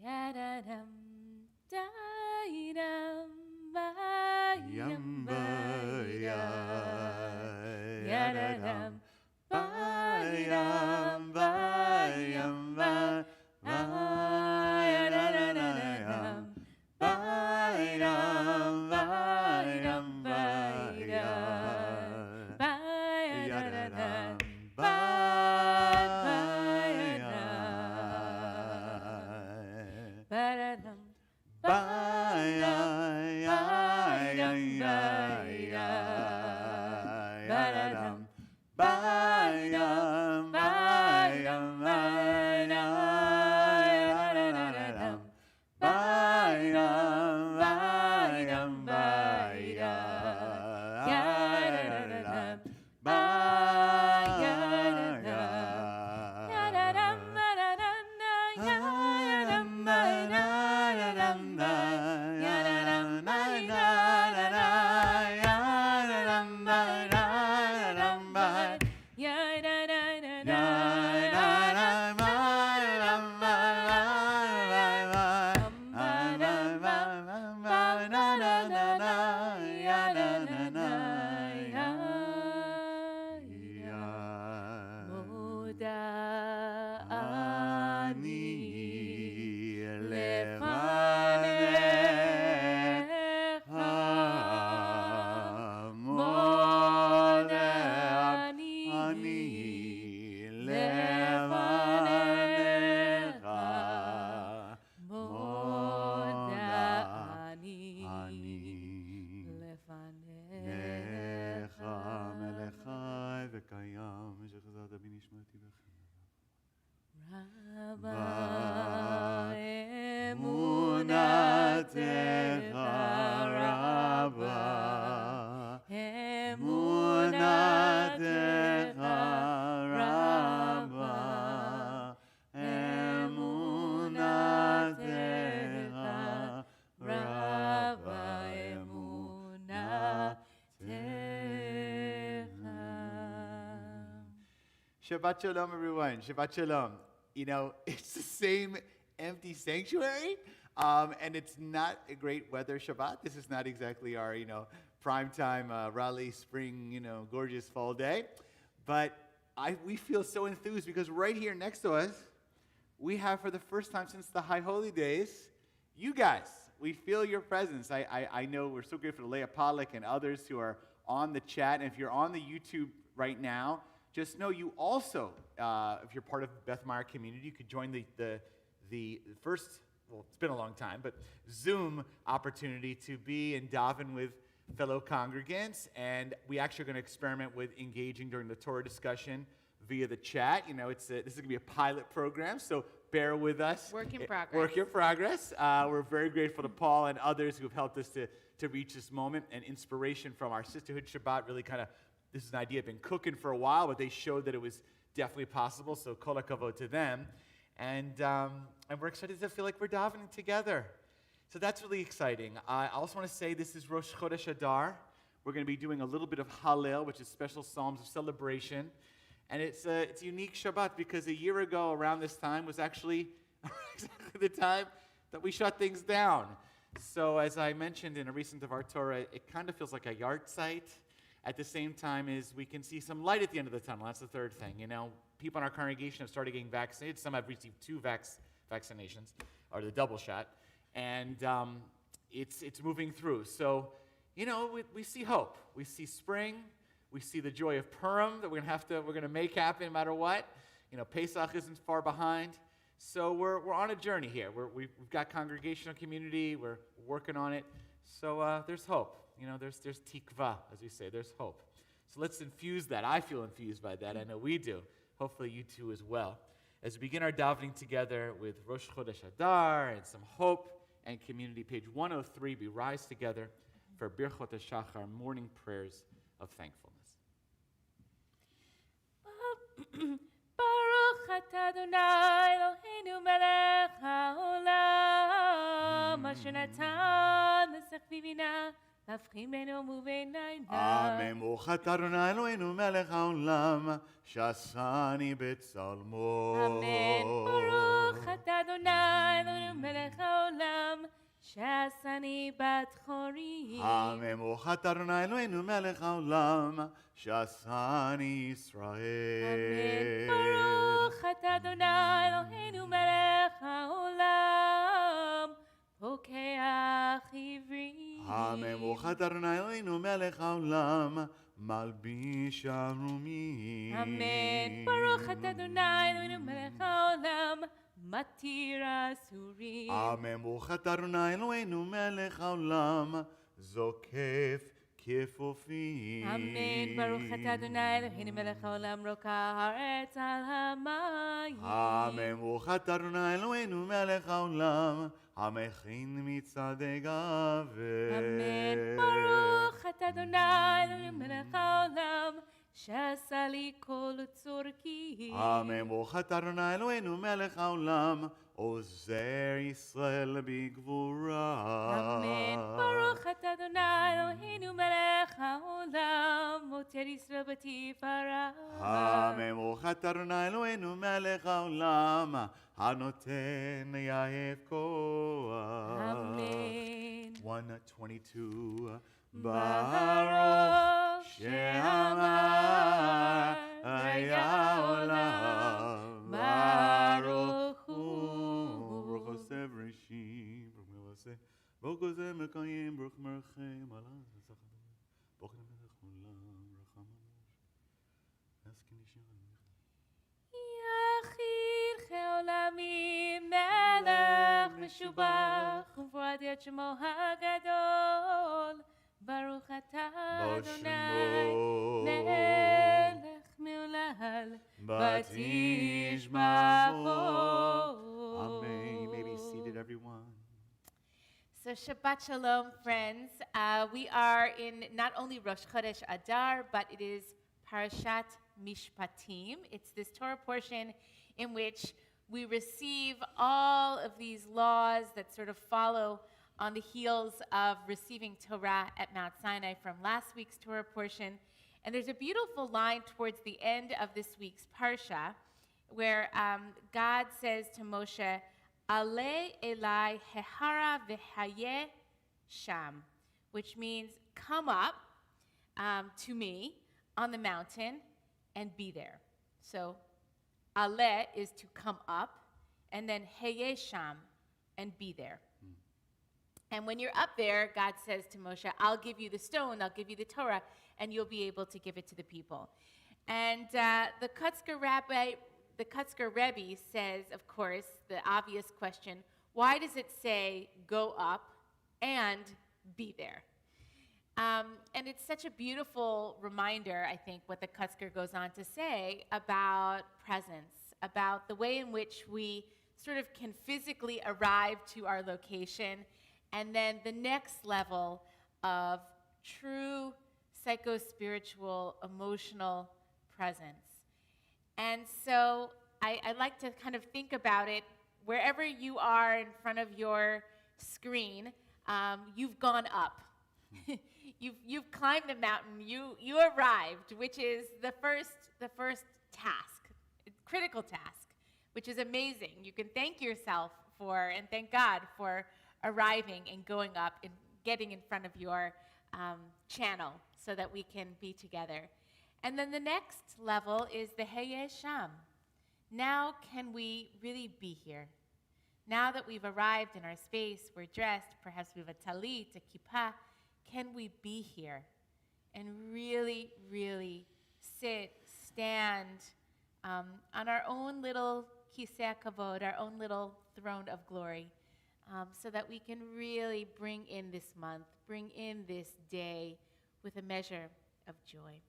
Yadadam, da-dam, ba-yam, ba-yam, yadadam, ba-yam, ba-yam, ba-yam, yadadadadam, ba-yam, ba-yam, ba-yam, ba-yadadadam, ba-yam, Shabbat Shalom, everyone. Shabbat Shalom. You know, it's the same empty sanctuary, and it's not a great weather Shabbat. This is not exactly our, primetime Raleigh spring, gorgeous fall day. But we feel so enthused because right here next to us, we have for the first time since the High Holy Days, you guys. We feel your presence. I know we're so grateful to Leah Pollack and others who are on the chat. And if you're on the YouTube right now, just know you also, if you're part of Beth Meyer community, you could join the first, well, it's been a long time, but Zoom opportunity to be in daven with fellow congregants. And we actually are going to experiment with engaging during the Torah discussion via the chat. This is going to be a pilot program, so bear with us. Work in progress. Work in progress. We're very grateful to Paul and others who have helped us to reach this moment, and inspiration from our Sisterhood Shabbat really kind of. This is an idea I've been cooking for a while, but they showed that it was definitely possible, so kol hakavod to them. And we're excited to feel like we're davening together. So that's really exciting. I also want to say this is Rosh Chodesh Adar. We're going to be doing a little bit of Hallel, which is special psalms of celebration. And it's a unique Shabbat because a year ago around this time was actually exactly the time that we shut things down. So as I mentioned in a recent of our Torah, it kind of feels like a yard site. At the same time as we can see some light at the end of the tunnel. That's the third thing. People in our congregation have started getting vaccinated. Some have received 2 vaccinations, or the double shot. And it's moving through. So, we see hope. We see spring. We see the joy of Purim that we're going to make happen no matter what. Pesach isn't far behind. So we're on a journey here. We've got congregational community. We're working on it. So there's hope. There's tikva, as we say. There's hope. So let's infuse that. I feel infused by that. I know we do. Hopefully you too as well. As we begin our davening together with Rosh Chodesh Adar and some hope and community, page 103, we rise together for Birchot HaShachar, morning prayers of thankfulness. Baruch atah Adonai Eloheinu melech haolam asher natan l'sech v'bina להבחין בינו ובינינו. אמן. ברוך אתה אדוני אלוהינו מלך העולם, שעשני בצלמו. אמן. ברוך אתה אדוני אלוהינו מלך העולם, שעשני בת חורים. אמן. ברוך אתה אדוני אלוהינו מלך העולם, שעשני ישראל. אמן. ברוך אתה אדוני אלוהינו מלך העולם, פוקח עברי. אמן. ברוך אתה אדוני אלוהינו מלך העולם, מלביש ערומים. אמן. ברוך אתה אדוני אלוהינו מלך העולם, מתיר אסורים. אמן. ברוך אתה אדוני אלוהינו מלך העולם, זוקף כפופים. אמן. ברוך אתה אדוני אלוהינו מלך העולם, רוקע הארץ על המים. אמן. ברוך אתה אדוני אלוהינו מלך העולם, המכין מצעדי גבר. אמן. ברוך אתה אדוני אלוהינו מלך העולם, שעשה לי כל צורכי. אמן. ברוך אתה אדוני אלוהינו מלך העולם, עוזר ישראל בגבורה. אמן. ברוך אתה אדוני אלוהינו מלך העולם, מותיר ישראל בתפארה. אמן. ברוך אתה אדוני אלוהינו מלך העולם, הנותן יהב כוח. אמן. 122 ברוך שאמר היה עולם, ברוך הוא. ברוך עושה בראשית, ברוך מבשר, ברוך עושה מקיים, ברוך מרחם, ברוך נמלך עולם, רחמנו, עסקי נשאר. יחיד כעולמים, מלך משובח, ומפורט את שמו הגדול. ברוך אתה אדוני, מלך מהולל, בתשבחו. Amen. You may be seated, everyone. So Shabbat Shalom, friends. We are in not only Rosh Chodesh Adar, but it is Parashat Mishpatim. It's this Torah portion in which we receive all of these laws that sort of follow on the heels of receiving Torah at Mount Sinai from last week's Torah portion. And there's a beautiful line towards the end of this week's Parsha where God says to Moshe, Ale Elai Hehara V'Hayeh Sham, which means come up to me on the mountain and be there. So Ale is to come up, and then Hayeh Sham, and be there. And when you're up there, God says to Moshe, I'll give you the stone, I'll give you the Torah, and you'll be able to give it to the people. And the Kutzker Rebbe says, of course, the obvious question, why does it say go up and be there? And it's such a beautiful reminder, I think, what the Kutzker goes on to say about presence, about the way in which we sort of can physically arrive to our location, and then the next level of true psycho-spiritual, emotional presence. And so I like to kind of think about it, wherever you are in front of your screen, you've gone up. You've climbed the mountain, you arrived, which is the first task, critical task, which is amazing. You can thank yourself for, and thank God for arriving and going up and getting in front of your channel so that we can be together. And then the next level is the Hayeh Sham. Now can we really be here? Now that we've arrived in our space, we're dressed, perhaps we have a talit, a kippah, can we be here and really, really sit, stand on our own little kisei kavod, our own little throne of glory, so that we can really bring in this month, bring in this day with a measure of joy.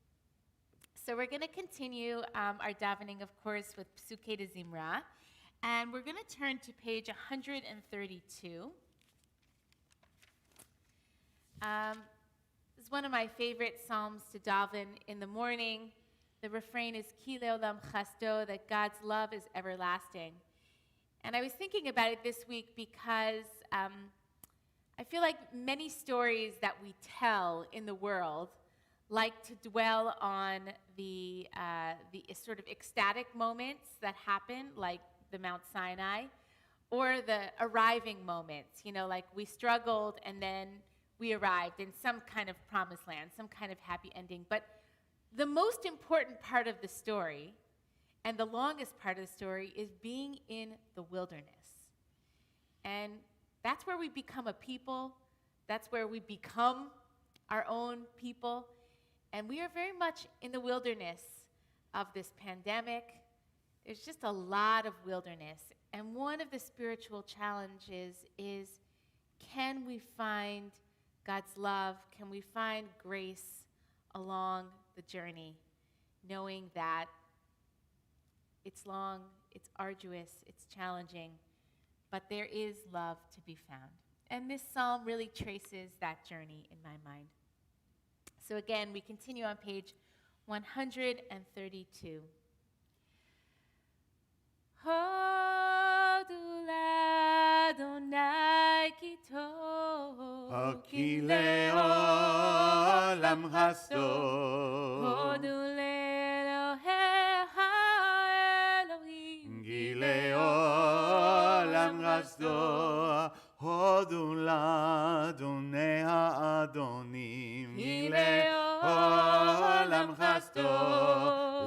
So we're going to continue our davening, of course, with Psukei de Zimra, and we're going to turn to page 132. This is one of my favorite psalms to daven in the morning. The refrain is Ki le'olam chasdo, that God's love is everlasting. And I was thinking about it this week because I feel like many stories that we tell in the world like to dwell on the sort of ecstatic moments that happen, like the Mount Sinai, or the arriving moments, like we struggled and then we arrived in some kind of promised land, some kind of happy ending. But the most important part of the story and the longest part of the story is being in the wilderness. And that's where we become a people. That's where we become our own people. And we are very much in the wilderness of this pandemic. There's just a lot of wilderness. And one of the spiritual challenges is, can we find God's love? Can we find grace along the journey, knowing that it's long, it's arduous, it's challenging, but there is love to be found. And this psalm really traces that journey in my mind. So again, we continue on page 132. Hodu l'Adonai ki tov, כי לעולם חסדו. Hodu le'Elohecha Elohim, כי לעולם חסדו. הודו לאדוני האדונים. כי לעולם חסדו.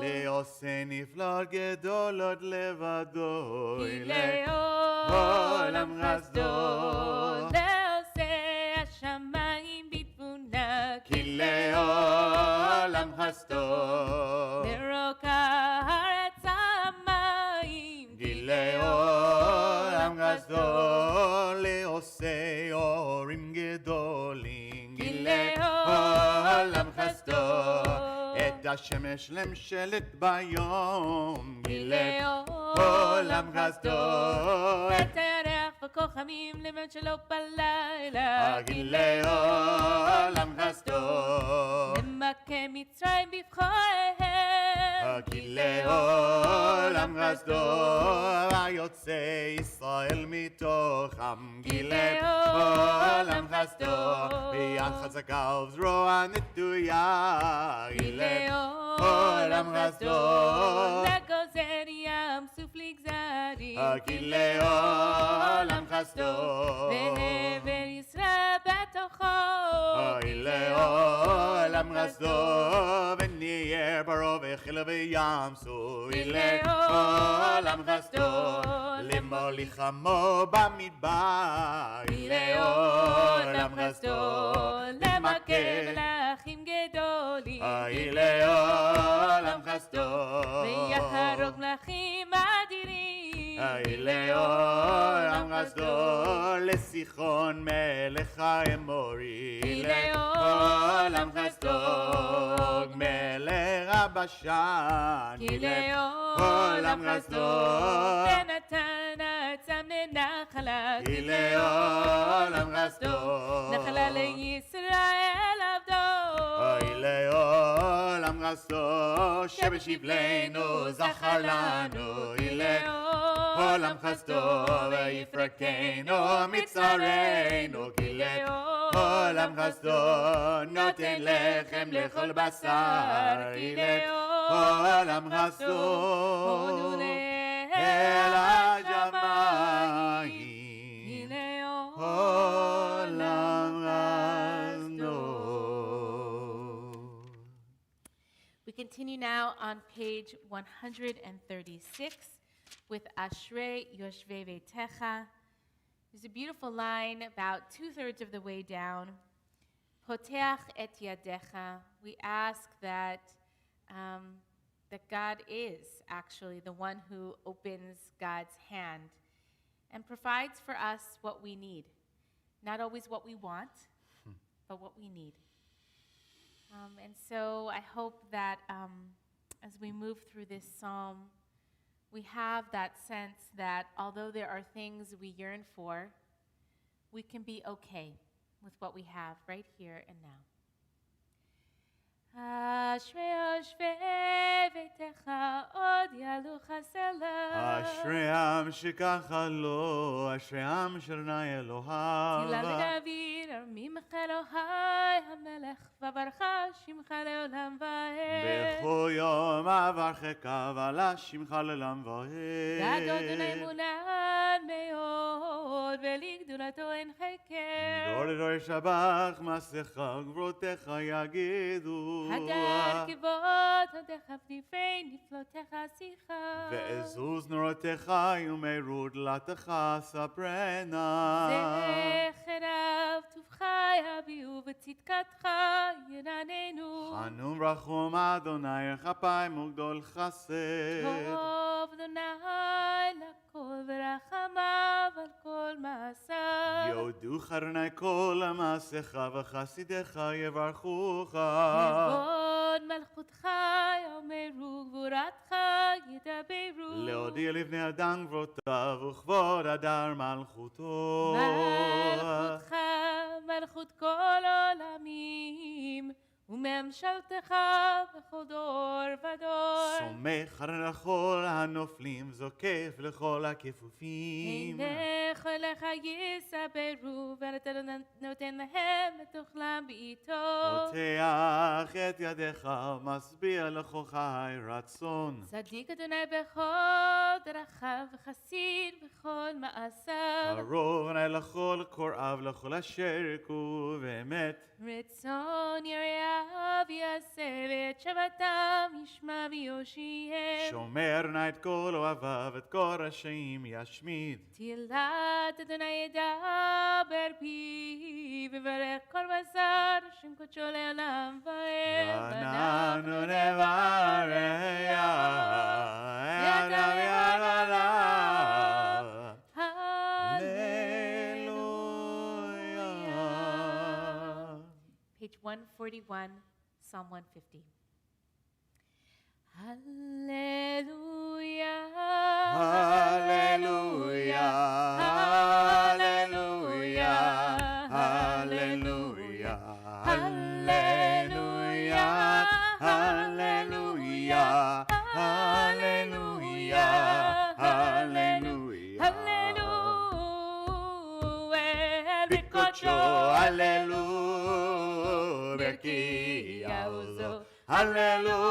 לעושה נפלאות גדולות לבדו. כי לעולם חסדו, לעושה השמיים בתבונה, כי לעולם חסדו. לרוקע הארץ המים, כי לעולם חסדו. לעושה אורים גדולים. כי לעולם חסדו. את השמש למשלת ביום. כי לעולם חסדו. את הירח וכוכבים למות שלו בלילה, כי לעולם חסדו. למכה מצרים בבחריהם, כי לעולם חסדו. ויוצא ישראל מתוכם. כי לעולם חסדו. ביד חזקה ובזרוע נטויה. כי לעולם חסדו. לגוזר ים סוף לגזרים, כי לעולם חסדו. והבל ישראל בתוכו, כי לעולם חסדו. ונהיה ברו וחיל וים סוף. כי לעולם חסדו. למוליך עמו במדבר. כי לעולם חסדו. למכה מלאכים גדולים, כי לעולם חסדו. ויהרוג מלאכים אדירים, כי לעולם חסדו. לסיחון מלך האמורי. כי לעולם חסדו. מלך הבשן. כי לעולם חסדו. ונתן עצם לנחלה, כי לעולם חסדו. נחלה לישראל עבדו, כי לעולם חסדו. שבשבלנו זכר לנו. כי לעולם חסדו. ויפרקנו מצערנו. כי לעולם חסדו. נותן לחם לכל בשר. כי לעולם חסדו. הודו אל השמיים. כי לעולם עולם חסדו. We continue now on page 136 with Ashrei Yoshvei Veitecha. There's a beautiful line about 2/3 of the way down. Poteach et yadecha. We ask that that God is actually the one who opens God's hand and provides for us what we need. Not always what we want, but what we need. And so I hope that as we move through this psalm, we have that sense that although there are things we yearn for, we can be okay with what we have right here and now. אשרי יושבי ביתך עוד יעלו חסלה. אשרי עם שככה לו, אשרי עם שרנאי אלוהיו. תהילה לדוד, ארמימך אלוהי המלך, וברכה שמך לעולם ועד. בכל יום אברכך ועלה שמך לעולם ועד. גדול אמונן מאוד, ולגדולתו אין חקר. דור לדור ישבח מעשיך, גבורותיך יגידו. הדר כבוד, הודך פניפי, נפלותיך שיחה. ועזוז נורותיך יאמרו דלתך ספרנה. זכר אב טובך יביאו וצדקתך ינעננו. חנון רחום אדוני כפיים וגדול חסד. טוב אדוני לכל ורחמיו על כל מעשיו. יודו חרני כל מעשיך וחסידיך יברכוך. כבוד מלכותך יאמרו גבורתך ידברו. להודיע לבני אדם גבורותיו וכבוד הדר מלכותו. מלכותך מלכות כל עולמים וממשלתך בכל דור ודור. סומך על כל הנופלים, זוקף לכל הכיפופים. עיניך אליך יסברו, ואתה נותן להם את אוכלם בעיתו. פותח את ידיך, משביע לכל חי רצון. צדיק אדוני בכל דרכיו, וחסיד בכל מעשיו. קרוב נא לכל קוראיו, לכל אשר יקרו באמת. רצון יראיו יעשה, ואת שבתם ישמע ויושיעם. שומר נא את כל אוהביו, את כל רשעים ישמיד. תהילת אדוני ידבר פיו, וברך כל בשר, שם קודשו לעולם ועד. ואנחנו נברך ידיו ידלה. Page 141, Psalm 150. Hallelujah. Hallelujah. Hallelujah. Hallelujah. Hallelujah. Hallelujah. Hallelujah. Hallelujah. Hallelujah. Ricoccio, hallelujah. Berkia uzo, hallelujah.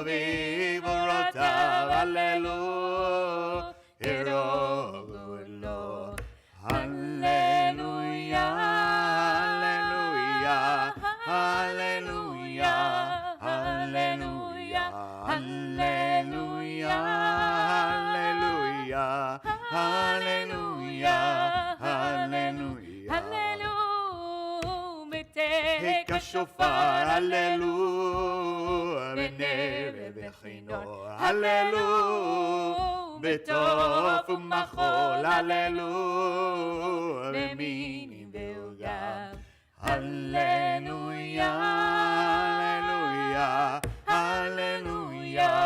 Vivorotav, hallelujah. Erogo lo, hallelujah. Hallelujah. Hallelujah. Hallelujah. Hallelujah. Hallelujah. Hallelujah. Hallelujah. Take a shofar, hallelujah. Benere bechino, hallelujah. Betof umachol, hallelujah. Beminim beugam, hallelujah. Hallelujah. Hallelujah.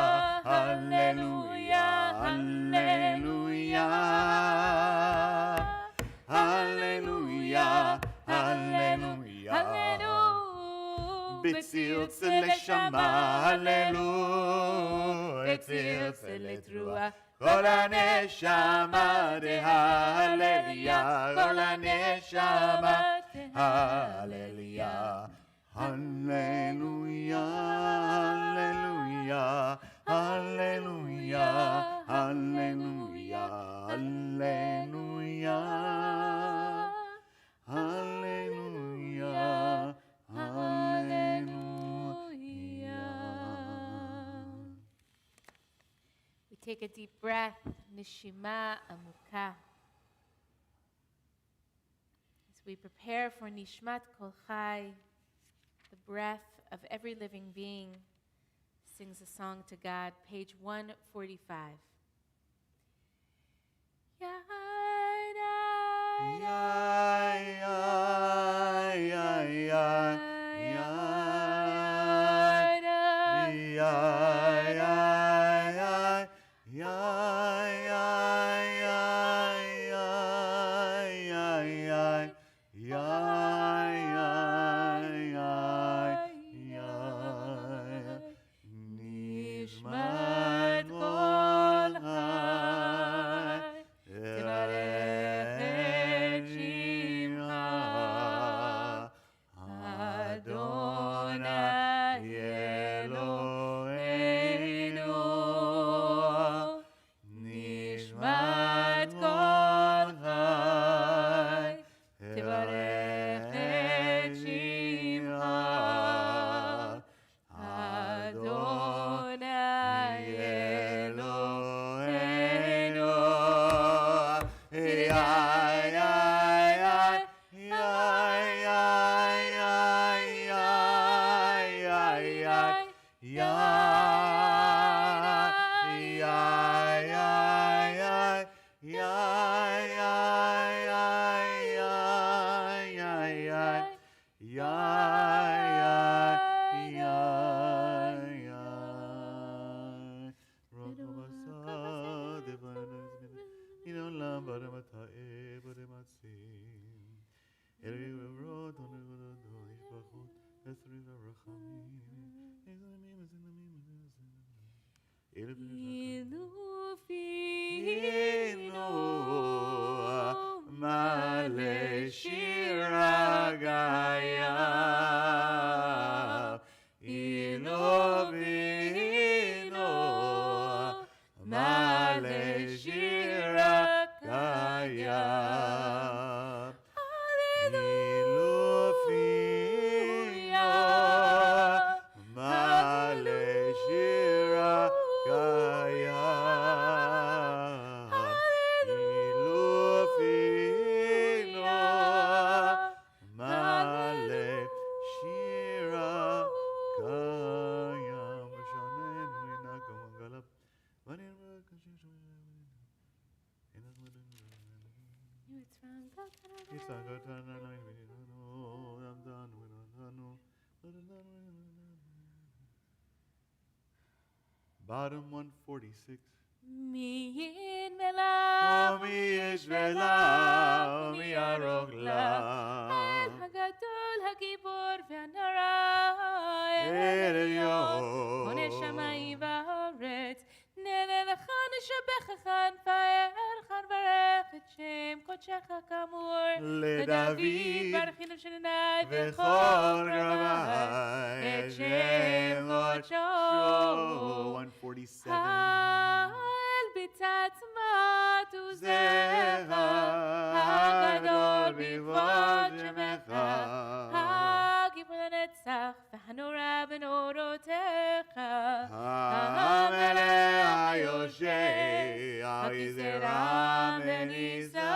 Hallelujah. Hallelujah. Hallelujah. Hallelujah. בציוץ לשמה, הללויה, בציוץ לתרועה, כל הנשמה דהללויה, כל הנשמה הללויה, הללויה, הללויה, הללויה, הללויה, הללויה, הללויה. We take a deep breath, nishima amuka. As we prepare for nishmat kol chai, the breath of every living being, sings a song to God, page 145. Nishmat kol Ilufino male shiragaya Ilufino male shiragaya Ilufino male shiragaya Ilufino male shiragaya Mashanenu inakamangala Bottom 146. Min mela, Omi Yishvela, Omi Arogla. El Hagadol, Hagibor, Ve'anara, El Elyon. One Shamayim va'aretz, Nele lecha neshabechecha, Nfa'ercha, Nvarech et Shem Kodshecha kamur, LeDavid, Barachinu Shenanai, V'chol Ramai, et Shem Kodsho. 147. Ha'el b'tzatzmat uzecha, Hagadol b'kvod shemecha, Hagibor lenetzach, V'hanora b'norotecha, HaMelech HaYoshei, HaYizera Benisa.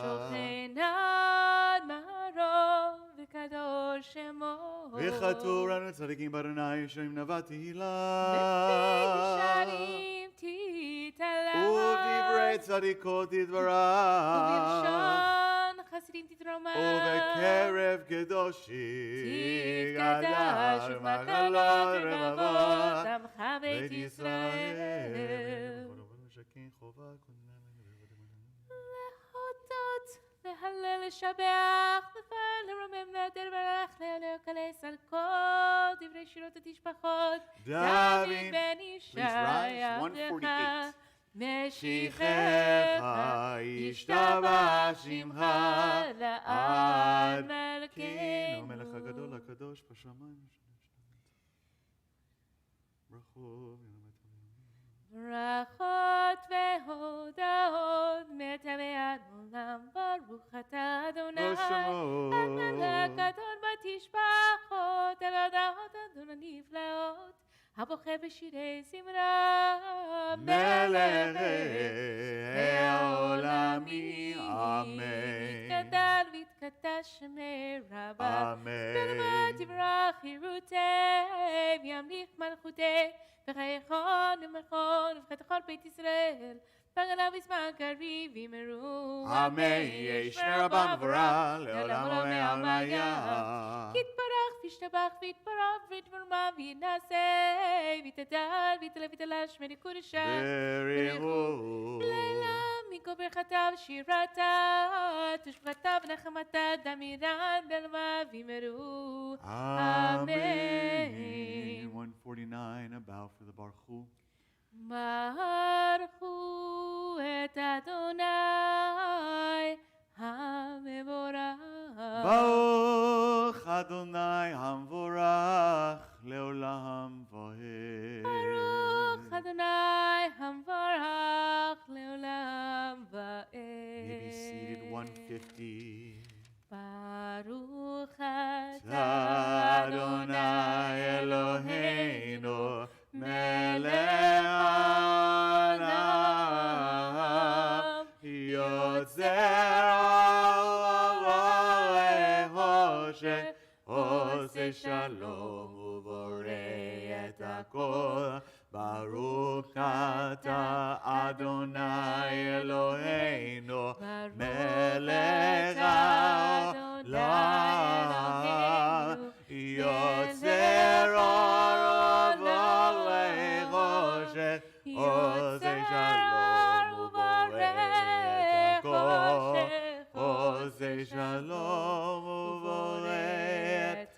Shochenad Ma'arov v'kadosh Shemo. וכתוב לנו צדיקים באדוני ישרים נבע תהילה. B'sharim titala. ובדברי צדיקות תתברך. ובלשון חסידים תתרומם. ובקרב קדושים תתקדש גדל ומחלות מחלות רבבות רבבות עמך בית ישראל. להודות, להלל, לשבח, לפעל, לרומם, להדר, ברך, להקלס על כל דברי שירות התשפחות. דוד בן ישי עבדך, משיחך, ישתבח שמך לעד מלכנו. מלך הגדול הקדוש בשמיים. ברכות והודאות מטמא העולם, ברוך אתה אדוני, המלך גדול בתשבחות, אל הודעות אדוני נפלאות, הבוכה בשירי זמרה, מלך העולמי, אמן. יתגדל ויתקדש שמי רבה, אמן. בלמה תברח חירותי, וימליך מלכותי, וחייכון ומלכון ובחתכון בית ישראל, פגלה בזמן קריב ימרו. אמן. ישנה רבה מבורה לעולם ולעלמיה. יתברך וישתבח ויתברך ויתמרומם וינשא ויתהדל ויתעלה ויתעלש מנקודשה בריחו. בלילה מכל ברכתה ושירתה תשבחתה ונחמתה דמירן בלמה וימרו. Amen. 149, a bow for the Baruch. ברכו את אדוני המבורך. Baruch Adonai Hamvorach Leolam Vahed. ברוך אדוני המבורך לעולם ועד. May be seated 150. ברוך אתה Adonai Eloheinu Melech Haolam Yotzer Olam Hoshe Ose Shalom Uborei et Hakol Baruch Ata Adonai Eloheinu Melech Haolam Yotzer Olam Hoshe Ose Shalom Uborei et Hakol Ose Shalom Uborei et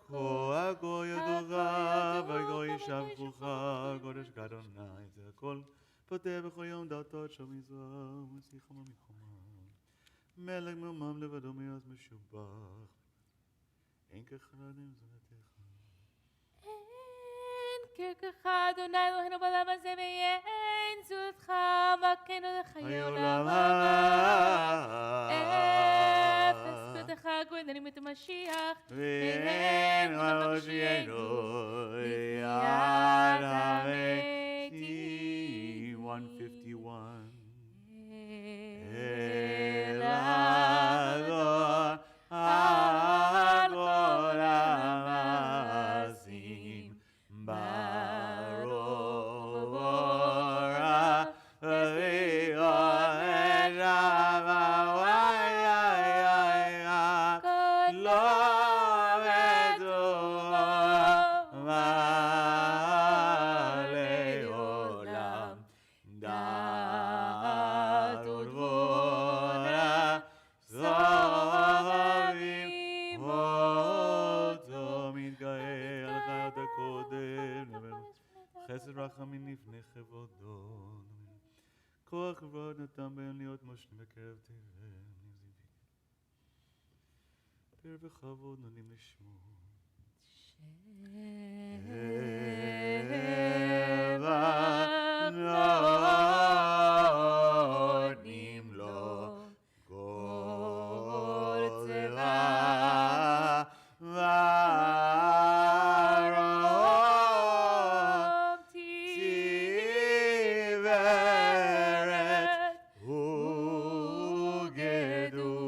Ko Ago Yodocha Vago Yishavchucha דבר, קודש כאדוני, זה הכל. פותח בכל יום דלתות של מזרח, ושיחה ממקומה. מלך מרומם לבדו מעז משובח. אין כחרדים זולתך. אין כרכך, אדוני אלוהינו בעולם הזה, ואין זולתך, מכנו לחיי עולם הבא. אפס זכותך, גואלנו את המשיח, ואין ראשיינו יד המתים. 151. אל האדון הכל המעשים ברוך בורא ויגאל שמה וואי לא בטובו לעולם דעת ודבורה סובבים אותו מתגאה על חיות הקודם חסד רחמים לפני כבודו כוח כבוד נתן בהם להיות מושלים בקרב תבל פר וכבוד נותנים לשמו נותנים לו כל צבא ורום תפארת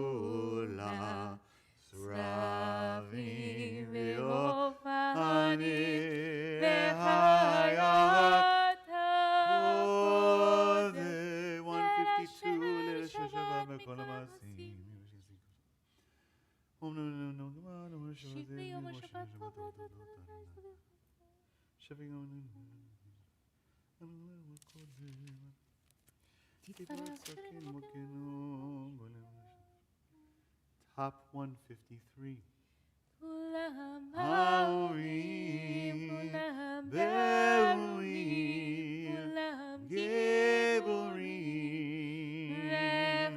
וגדולה שרבים ואופנים וחיות הקודם 152 ליל שבת בכל המעשים שיב ביום השבת Top 153. כולם Haurim, כולם Beruim, כולם Geburim,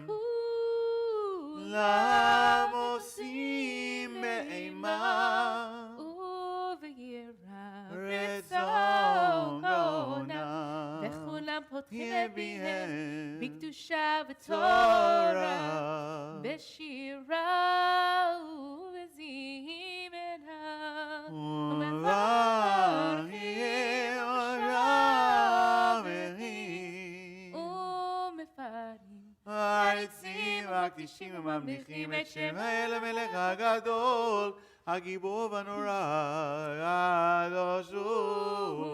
וכולם Lamosim Me'ema, וביראה Retzonona, וכולם פותחים את פיהם Yebihem, בקדושה ותורה Torah, בשירה ובזמרה ומברכים ומברכים ומפארים העצים והקדישים וממליכים את שם האל המלך הגדול הגיבור והנורא הקדוש הוא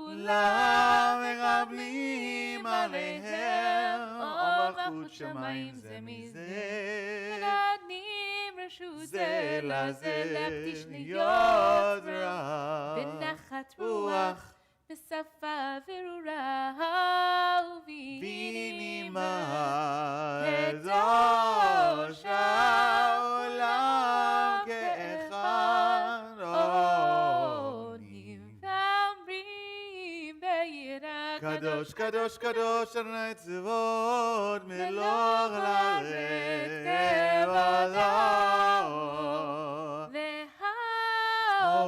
כולם מקבלים עליהם מלכות שמיים זה מזה נותנים רשות זה לזה להקדיש להיות להיות רע בנחת רוח רוח בשפה ברורה בנימה קדוש העולם כאחד עונים ואומרים ביראה קדוש קדוש קדוש אדוני צבאות מלוך לארץ כבודו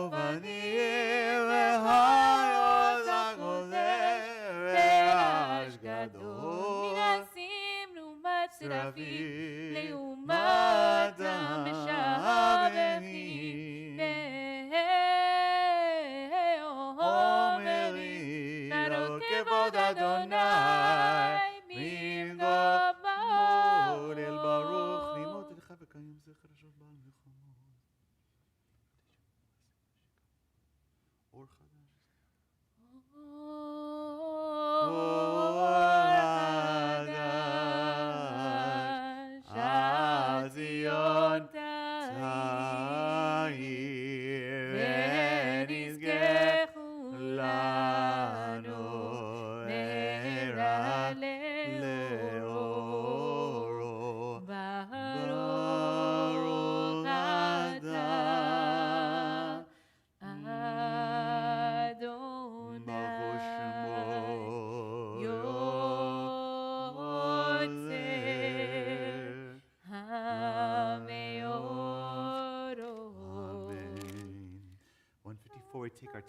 אבנים והיות הגוזר רעש גדול מנסים לעומת שרפים שרפים לעומתם משבחים ואומרים נעלות כבוד אדוני ממקומו אל ברוך לימוד לך וקיים זה חדשות בעל מלחמות אור חדש ציון תאיר ונזכה לנו מהרה לאורו ברוך אתה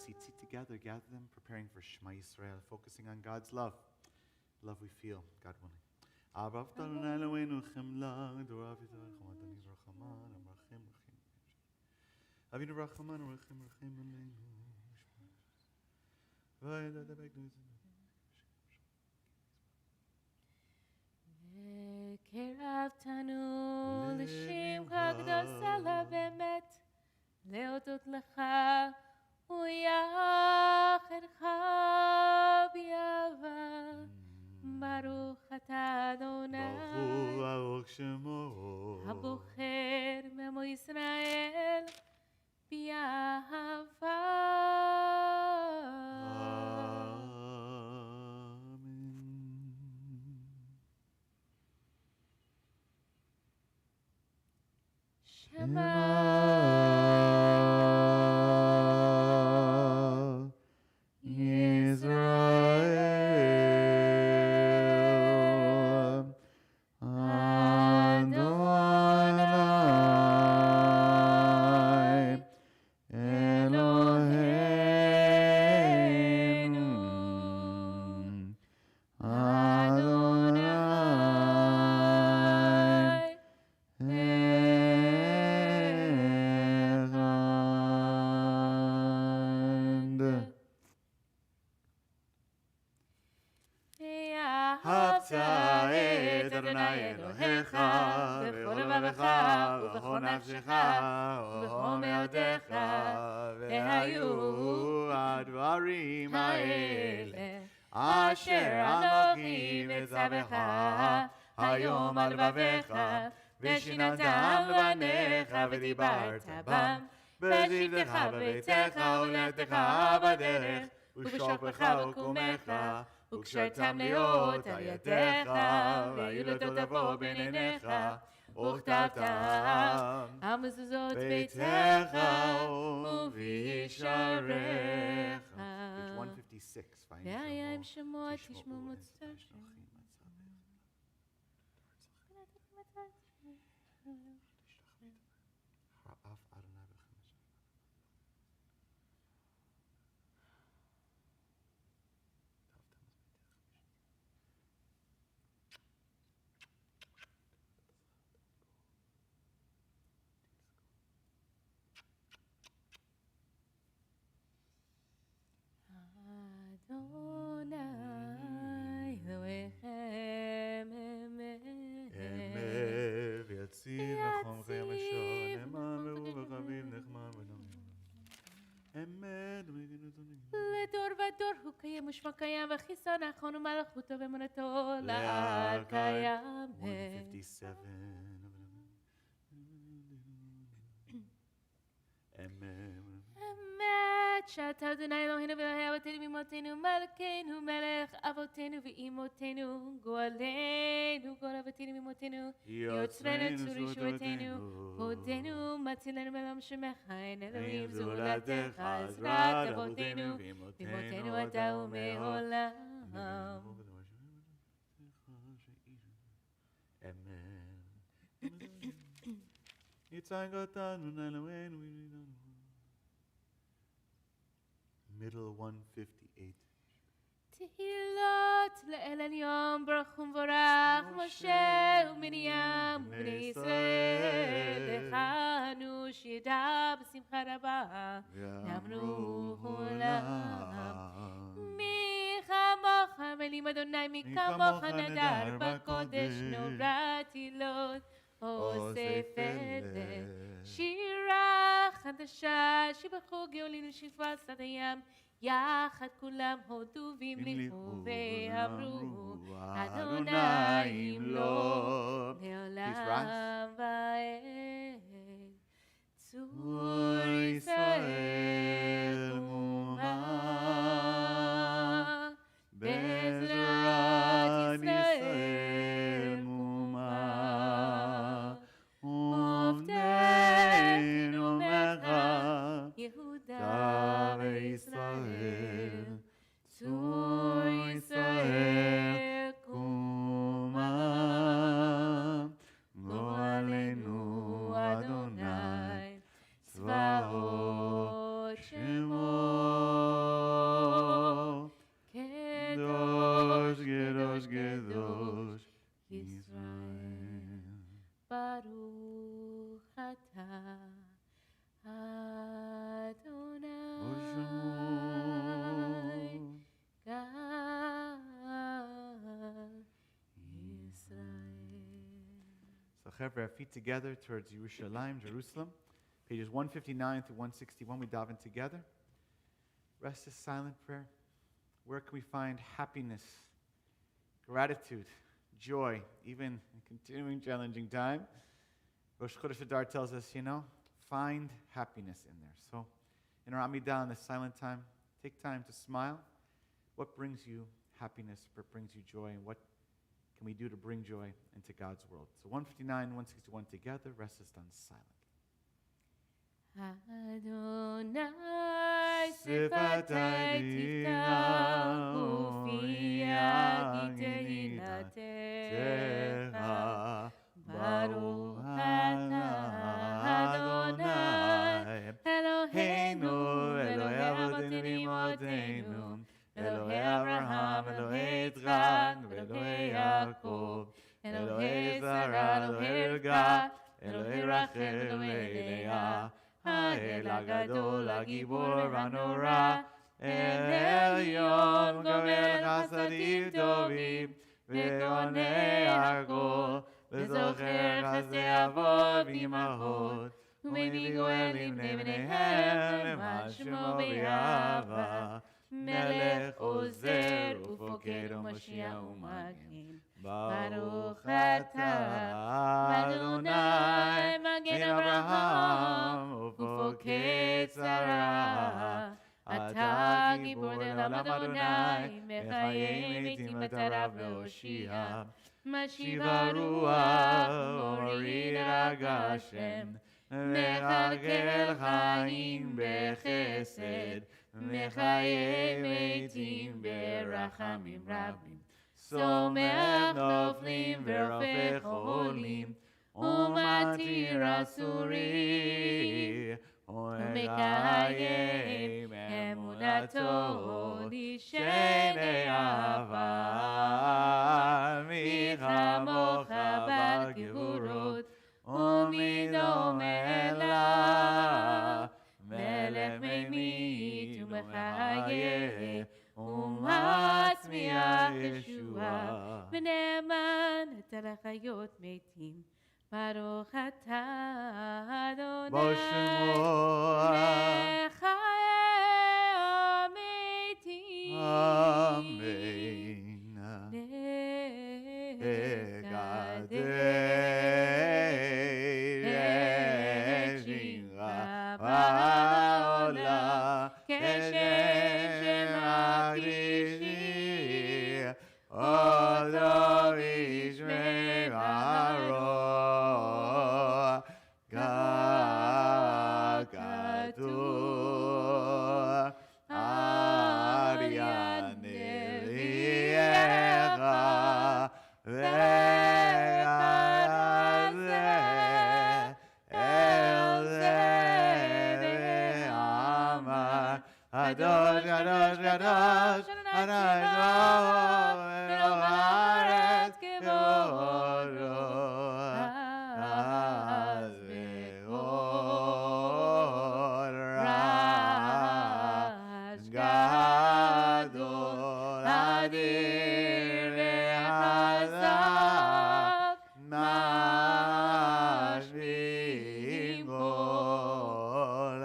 tzitzit together, gather them, preparing for Shema Yisrael, focusing on God's love. Love we feel, God willing. Avinu Rachaman Rachem Rachem Aleinu. קרבתנו לשמך קדושה באמת, להודות לך ויחדך באהבה. ברוך אתה אדוני, ברוך שמו, הבוחר בעמו ישראל באהבה. Shema Yisrael Adonai Eloheinu Adonai אהבת את אדוני אלוהיך בכל לבבך ובכל נפשך ובכל מאודך, והיו הדברים האלה אשר אנוכי מצווך היום על לבביך, ושיננתם לבניך ודיברת בם, בשבתך בביתך ולכתך בדרך, ובשוכבך ובקומך, וקשרתם להיות על ידיך, והיו לתותבו בין עיניך, וכתבתם על מזוזות ביתך ובישעריך. Page 156, find והיה עם Shalom. שמוע תשמעו מוצא שם. אדוני אלוהיכם אמת, ויציב לכם חיים השור, נאמן והוא וחביב נחמן ונאמן. אמת לדור ודור הוא קיים ושמו קיים, וחיסון נכון ומלכותו ואמונתו לעד קיים. 157. אמת שאתה אדוני אלוהינו ואלוהי אבותינו ואמותינו, מלכנו מלך אבותינו ואמותינו, גואלנו גואל אבותינו ואמותינו, יוצרנו צור ישועתנו, הודינו מצילנו בעולם שמך, אין אלוהים זולתך, עזרת אבותינו ואמותינו אתה ומעולם. יצייג אותנו נעלמנו Middle 158. תהילות לאל עליון ברוך ומבורך, משה ומרים ובני ישראל, לכנו שידע בשמחה רבה, ואמרו כולם. מי כמוך מלים אדוני, מי כמוך נדר בקודש, נורא תהילות אוסף אלה. שירה חדשה שבחו גאולינו שפסת הים, יחד כולם הודו והמליכו ואמרו אדוני ימלוך לעולם ועד. צור ישראל מומה, בעזרת ישראל מומה, עובדנו מלכה יהודה וישראל. צור ישראל קומה, גואלנו אדוני צבאות שמו Chevra, our feet together towards Yerushalayim, Jerusalem. Pages 159 through 161, we dive in together. Rest is silent prayer. Where can we find happiness, gratitude, joy, even in continuing challenging time? Rosh Chodesh Adar tells us, find happiness in there. So in our Amidah, in this silent time, take time to smile. What brings you happiness, what brings you joy, and what can we do to bring joy into God's world? So 159, 161 together, rest is done silent. Adonai sifatai tifta ufi agitei latecha Baruch atah Adonai Eloheinu Elohei avotenu Elohei Abraham Elohei Yitzchak Elohei Yaakov Elohei Sarah Elohei Rivka Elohei Rachel Elohei Leah האל הגדול, הגיבור והנורא, אל עליון, גומל חסדים טובים, וקונה הכל, וזוכר חסדי אבות ואימהות, ומביא גואלים לבניהם, למען שמו באהבה, מלך עוזר ופוקד ומושיע ומגן. ברוך אתה, אדוני, מגן אברהם, ופוקד שרה. אתה גיבור לעולם אדוני, מחיי מתים מטרה והושיע. משיב הרוח, מוריד הגשם, מכלכל חיים בחסד, מחיי מתים ברחמים רבים. סומך נופלים ורופא חולים, ומתיר אסורי, ומקיים אמונתו לשני אהבה. מי כמוך בגבורות, ומי דומה לה, מלך ממית ומחיה, ומצמיח ישועה, ונאמן אתה לחיות מתים. ברוך אתה אדוני לחיי המתים. אמן. נגדל שירה בעולה כשם שמקדישי אותו ישמעו. Kadosh, Kadosh, Kadosh, Adonai Tzvaot, Melech haaretz kvodo, az ve'od ras gadol, adir ve'chazak, mashvim kol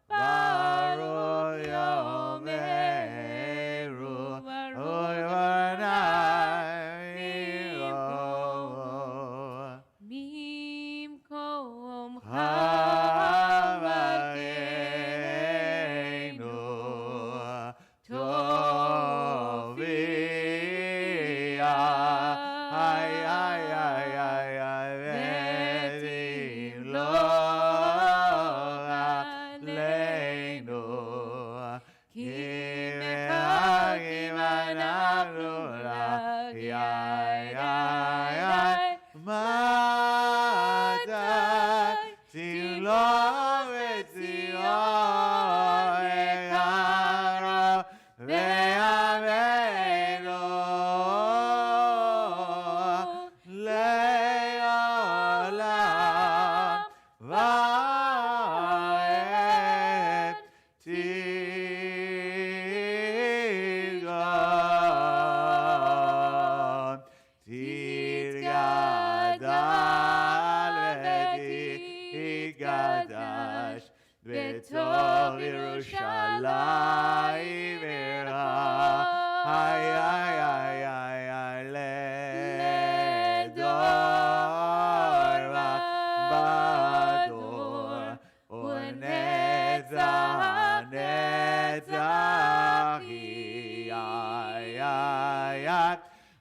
Baruch Yomeru, Baruch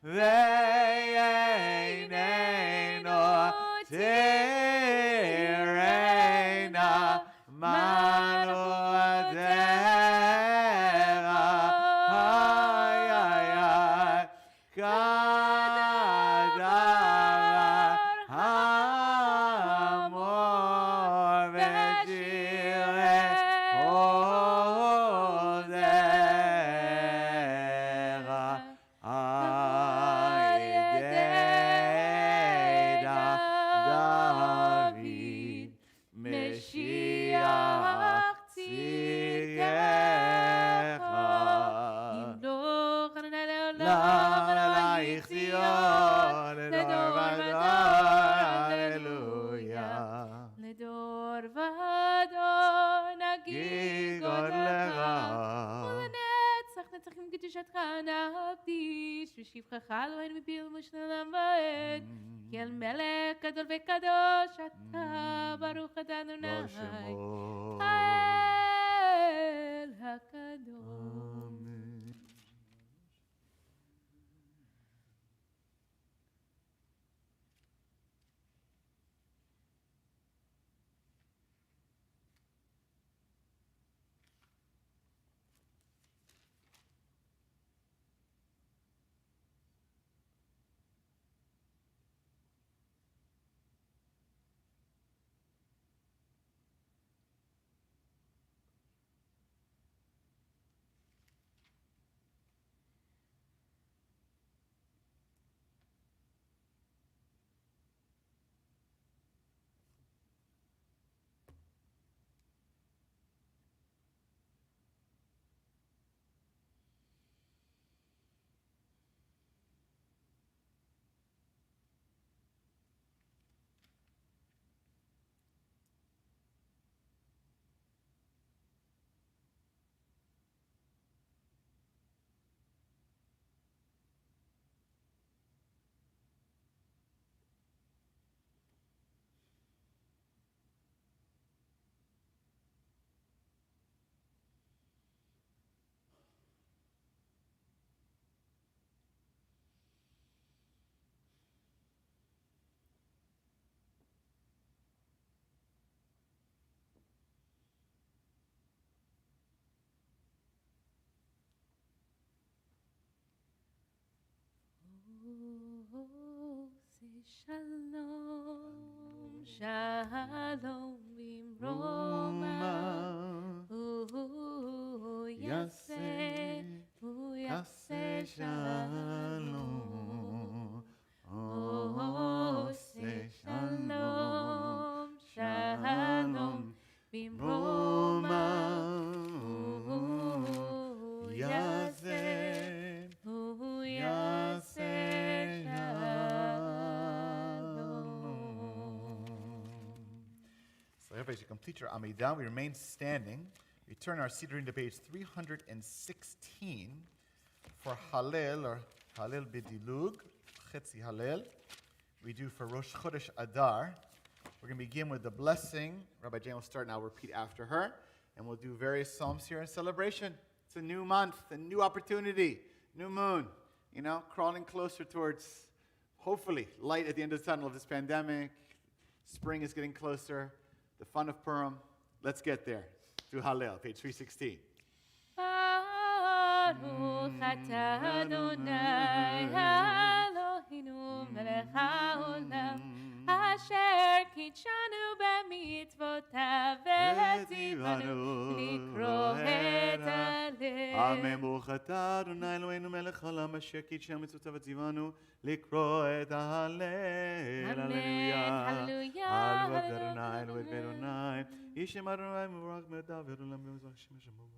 ve'einenu tireina manu adera. Ay, ay, ay. Kadar amor vegire odera. Ayededa David Meshiach tzidkecha. L'alaich Zion, לדור ודור, הללויה. לדור ודור נגיד גודלך, ולנצח נצחים קדושתך נקדיש, ושבחך אלוהינו מפי ומשלם ועד, כי אל מלך גדול וקדוש אתה, ברוך אתה אדוני, האל הקדוש. Shalom, shalom bimroma, yaseh shalom, shalom, shalom bimroma, yaseh So everybody should complete your Amidah. We remain standing. We turn our Siddurim to page 316 for Hallel, or Hallel B'dilug, Chetzi Hallel. We do for Rosh Chodesh Adar. We're going to begin with the blessing. Rabbi Jane will start now, repeat after her. And we'll do various psalms here in celebration. It's a new month, a new opportunity, new moon. You know, crawling closer towards, hopefully, light at the end of the tunnel of this pandemic. Spring is getting closer. The fun of Purim. Let's get there. To Hallel, page 316. Baruch atah Adonai Eloheinu melech haolam asher kitshanu b'mitzvotav v'tzivanu לקרוא את הלב. אמן. ברוך אתה אדוני אלוהינו מלך העולם אשר קידשנו מצוותיו וציוונו לקרוא את ההלל. הללויה. הללויה. הללויה אדוני אלוהי ואדוני איש שם אדוני מבורך מדע ועולם במזרח שמש אמור.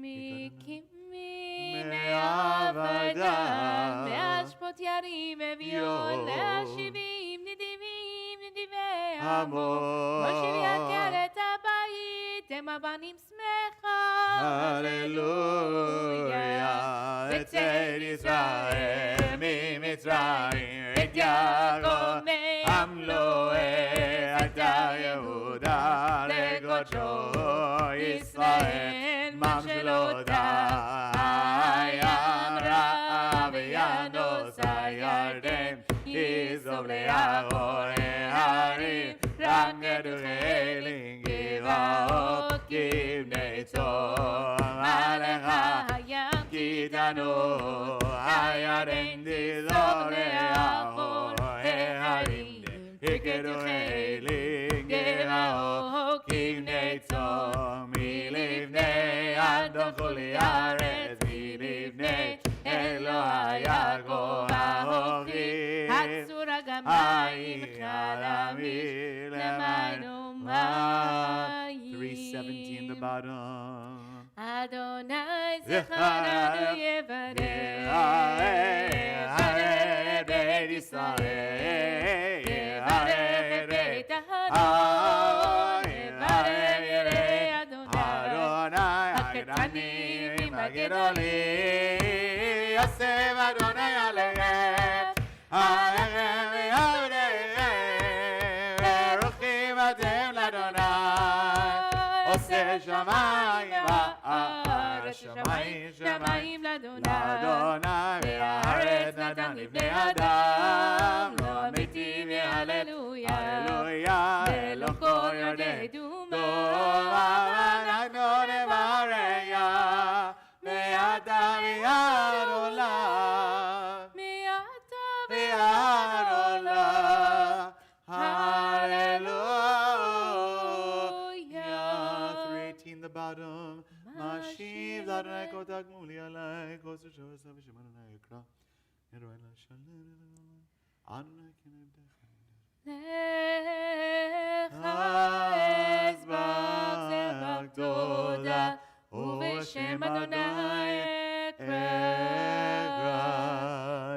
מקימי מעבדם להשפוט ירים אביון להשיבים נדיבים נדיבי עמו מושיב יקר את הבית הם הבנים שמחה הללויה. לצאת ישראל ממצרים את יעקב עמלו אתה יהודה לקודשו ישראל ממשלותיי אמרה וינוסה בתוכלים גבעות כבני צור עליך כי תנור הירדן תזורח ההרים כתוכלים גבעות כבני צור מלפני אדון כל הארץ מלפני אלוהי יעקב האוכלים הצור הגמיים חלמים למענו מים 317 the bottom אדוני זכרנו יברך יברך בית ישראל יברך בית אהרון יברך ירא אדוני הקטנים הגדולים יוסף אדוני עליהם עליהם ויעבדיהם ברוחים אתם לאדוני עושה שמיים הארץ שמיים לאדוני והארץ נתן לבני אדם לא מתים והללויה ולא כל ירדי טוב אנחנו נבריה מעתה ועד עולם ועד עולם hallelujah 318 the bottom משיב לאדוני כל תגמולי עלי כל אשר עשה בשם אדוני יקרא יראה לשלם אדוני כנגדך לך אזבח זבח תודה ובשם אדוני אקרא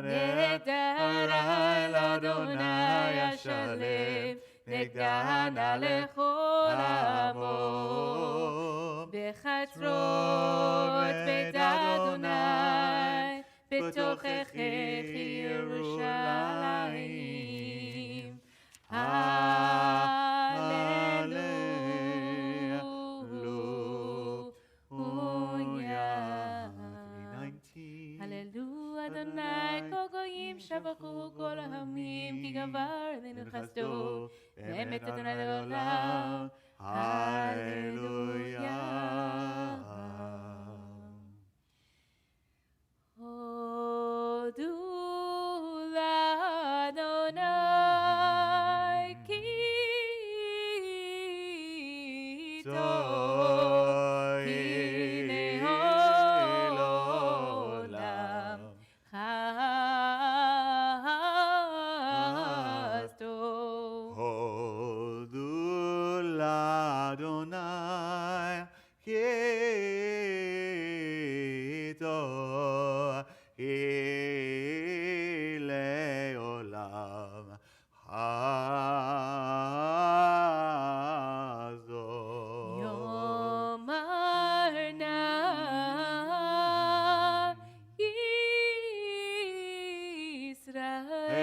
נגדרה אל אדוני אשלם נגדנה לכל עמו בחצרות בית אדוני בתוכך ירושלים הללויה אדוני כל גויים שבחו כל העמים כי גבר עלינו חסדו באמת אדוני לעולם הללויה הודו לאדוני כי טוב הנה העולם חסדו הודו לאדוני כי טוב היא לעולם חסדו יאמר נא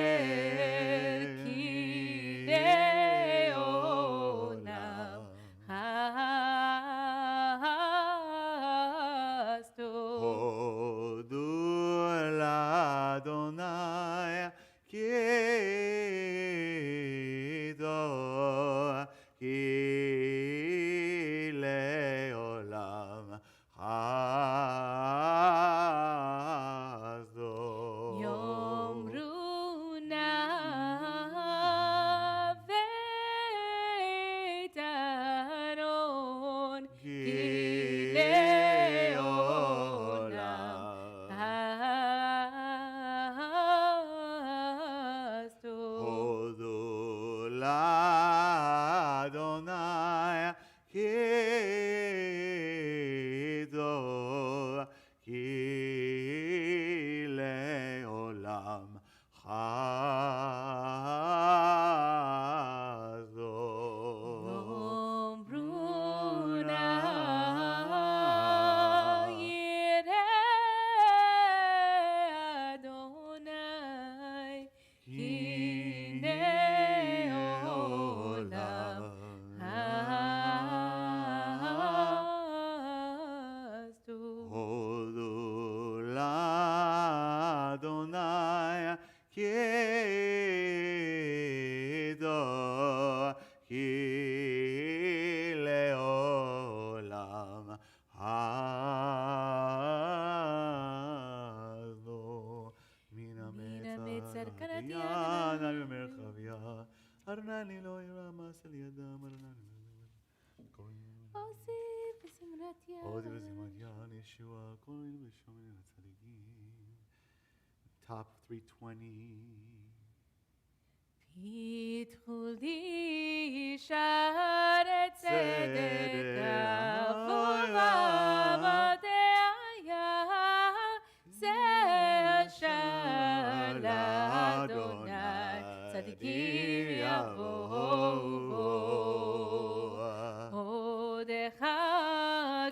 ישראל כי לעולם חסדו Arnadia, Nari Merchavia, Arnani lo ira masel yadam, Arnani. עוזי וזמרת Odi יד. v'zimat Yeshua, kol v'shomim v'tzadikim. Top 320. פיתחו לי שערי צדק עבור עבדיה, זה אשר לאדוני צדיקים יבואו. עודך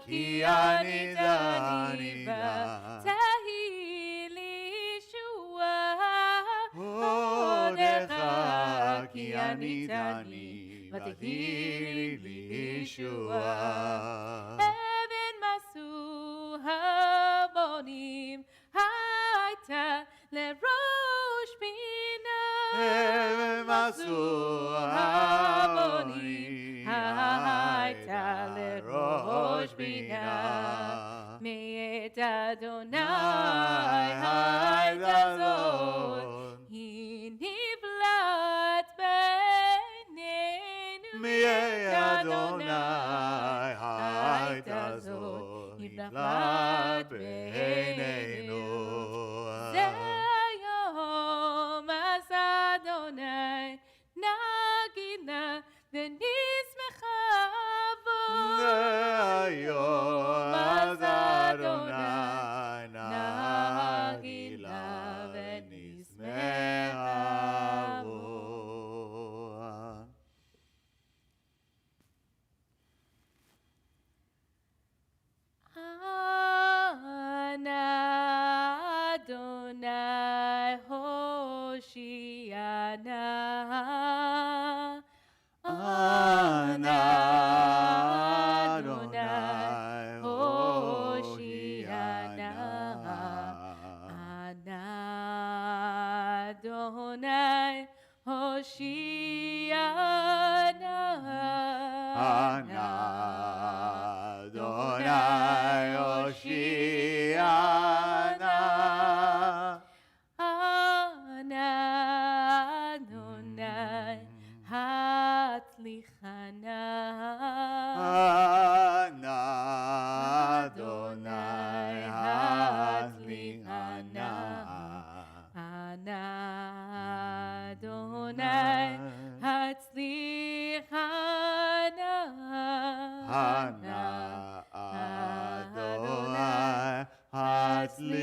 כי אני דני בה, תהי לי ישועה. עודך כי אני דני, ותהי לי ישועה. אבן מסו הבונים הייתה לראש פינה. אבן מסו הבונים הייתה לראש בינה. מאת אדוני הייתה זאת, היא נבלעת בינינו. מאת אדוני הייתה זאת, היא נבלעת בינינו. זה היום עשה אדוני, נגינה ונשמחה בו. זה היום עשה אדוני, נגילה ונשמחה בו. אנא אדוני הושיענה. אנא אדוני הושיענה. אנא אדוני הושיענה. אנא אדוני הושיענה. אנא אדוני הצליחנה. אנא אדוני הצליחנה. אנא אדוני הצליחנה. אנא אדוני הצליחנה.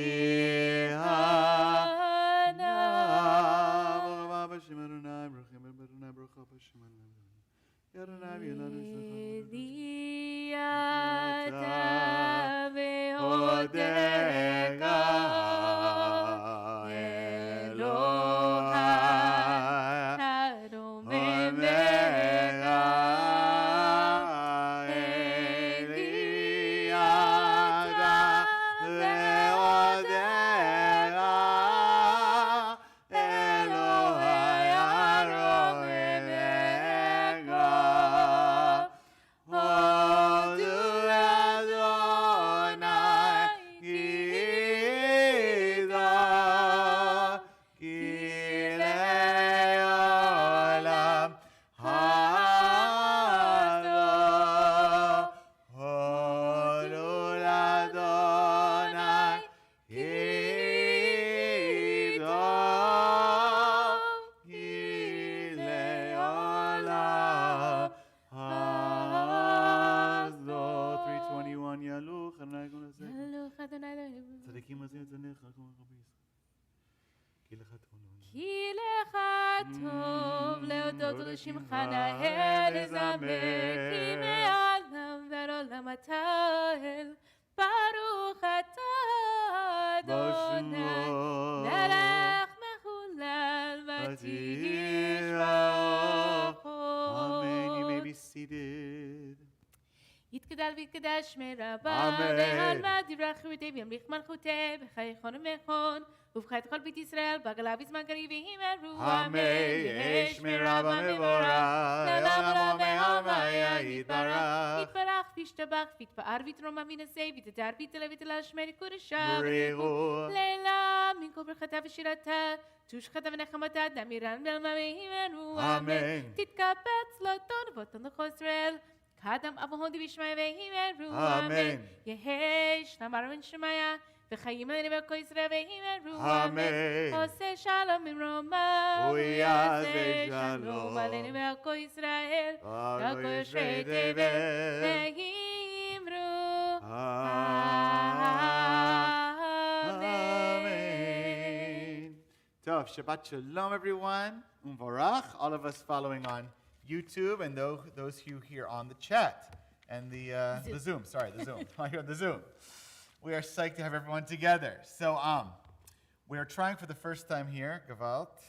ברוך הבא בשם אדוני, ברוכים אדוני, ברוך הבא בשם אדוני. אדוני ילנו אתה והודך אלוהי הרוממך אליעדה והודך אלוהי הרוממך. הודו לאדוני כי זו, כי לעולם הזו. הודו לאדוני כי זו, כי לעולם הזו. 321 ילוך אדוני כל הזה. הלוך אדוני אלוהינו. צדיקים עושים את זנך כמו רבי ישראל. כי לך טוב. כי לך טוב להודות ולשמך נאה לזמר, כי מעולם ועולם אתה אל. ברוך אתה אדוני מלך מחולל ותשמח. Amen. You may be seated. יתגדל ויתקדש שמי רבה, אמן. ועלמא דברי חירותי וימליך מלכותי, וחייכון ומכון, ובחי כל בית ישראל, בעגלה בזמן קריב וימרו, אמן. יהי שמי רבה מבורך, לעולמו מעלמיה יתברך. יתברך וישתבח ויתפאר ויתרומם וינשא ויתתר ויתעלה ויתעלה שמי קודשם. בריחו. לילה מכל ברכתה ושירתה, תושחתה ונחמתה, דמירן ולמאמינו, אמן. תתקבץ לטון ואותן לכל ישראל, קדם אבוהון דבישמעיה והימרו, אמן. יהי שלום ארון שמעיה, וחיים עלינו בכל ישראל והימרו, אמן. עושה שלום ממרומה, הוא יעשה שלום. עלינו בכל ישראל, כל ישראל תבל. והימרו, Amen. Tov, Shabbat Shalom, everyone. Umvarach, all of us following on YouTube and those who here on the chat and the Zoom. The Zoom. Here on the Zoom. We are psyched to have everyone together. So, we are trying for the first time here, Gavalt.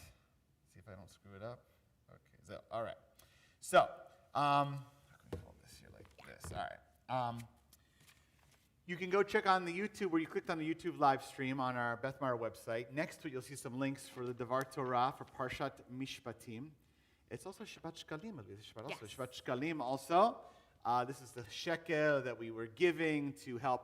See if I don't screw it up. Okay, so, all right. So, how can we hold this here like this? All right. You can go check on the YouTube, where you clicked on the YouTube live stream on our Beth Meyer website. Next to it, you'll see some links for the Devar Torah for Parshat Mishpatim. It's also Shabbat Shkalim. Yes. Shabbat Shkalim also. This is the shekel that we were giving to help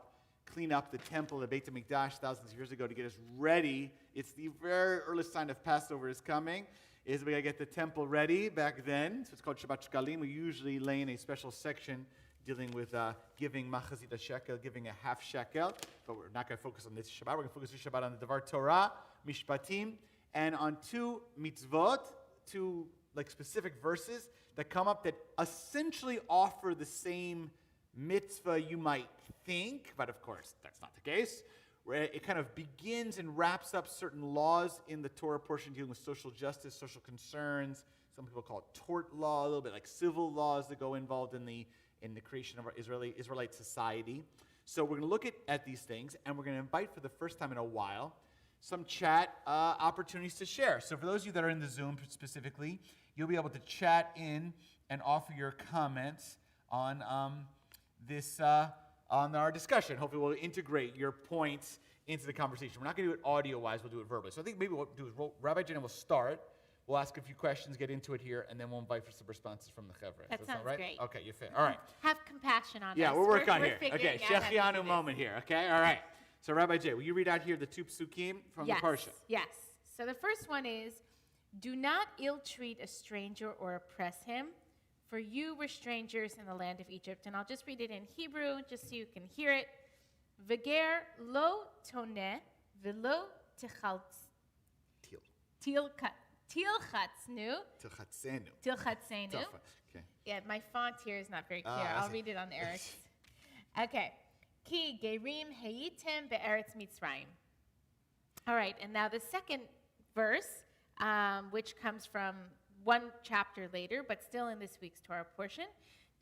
clean up the temple, the Beit HaMikdash, thousands of years ago, to get us ready. It's the very early sign of Passover is coming. Is we got to get the temple ready back then. So it's called Shabbat Shkalim. We usually lay in a special section dealing with giving machazit a shekel, giving a half shekel. But we're not going to focus on this Shabbat. We're going to focus this Shabbat on the Devar Torah, Mishpatim, and on two mitzvot, two like specific verses that come up that essentially offer the same mitzvah you might think, but of course that's not the case. Where it kind of begins and wraps up certain laws in the Torah portion dealing with social justice, social concerns. Some people call it tort law, a little bit like civil laws that go involved in the creation of our Israelite society. So we're going to look at these things, and we're going to invite for the first time in a while some chat opportunities to share. So for those of you that are in the Zoom specifically, you'll be able to chat in and offer your comments on on our discussion. Hopefully we'll integrate your points into the conversation. We're not going to do it audio-wise, we'll do it verbally. So I think maybe what we'll do is Rabbi Jenna will start. We'll ask a few questions, get into it here, and then we'll invite for some responses from the Chevra. That sounds right? great. Okay, you fit. All right. Have compassion on us. Yeah, we're working on we're here. Okay, figuring out how to do Shechianu this. moment here. Okay, all right. So Rabbi J, will you read out here the two psukim from Yes, the parsha? yes. So the first one is, do not ill-treat a stranger or oppress him, for you were strangers in the land of Egypt. And I'll just read it in Hebrew, just so you can hear it. V'ger lo toneh v'lo tilchatznu. Tilchatzenu. Okay. Yeah, my font here is not very clear. I I'll see. read it on Eric's. Okay. Ki gerim heitem be'eretz Mitzrayim. All right, and now the second verse, which comes from one chapter later, but still in this week's Torah portion.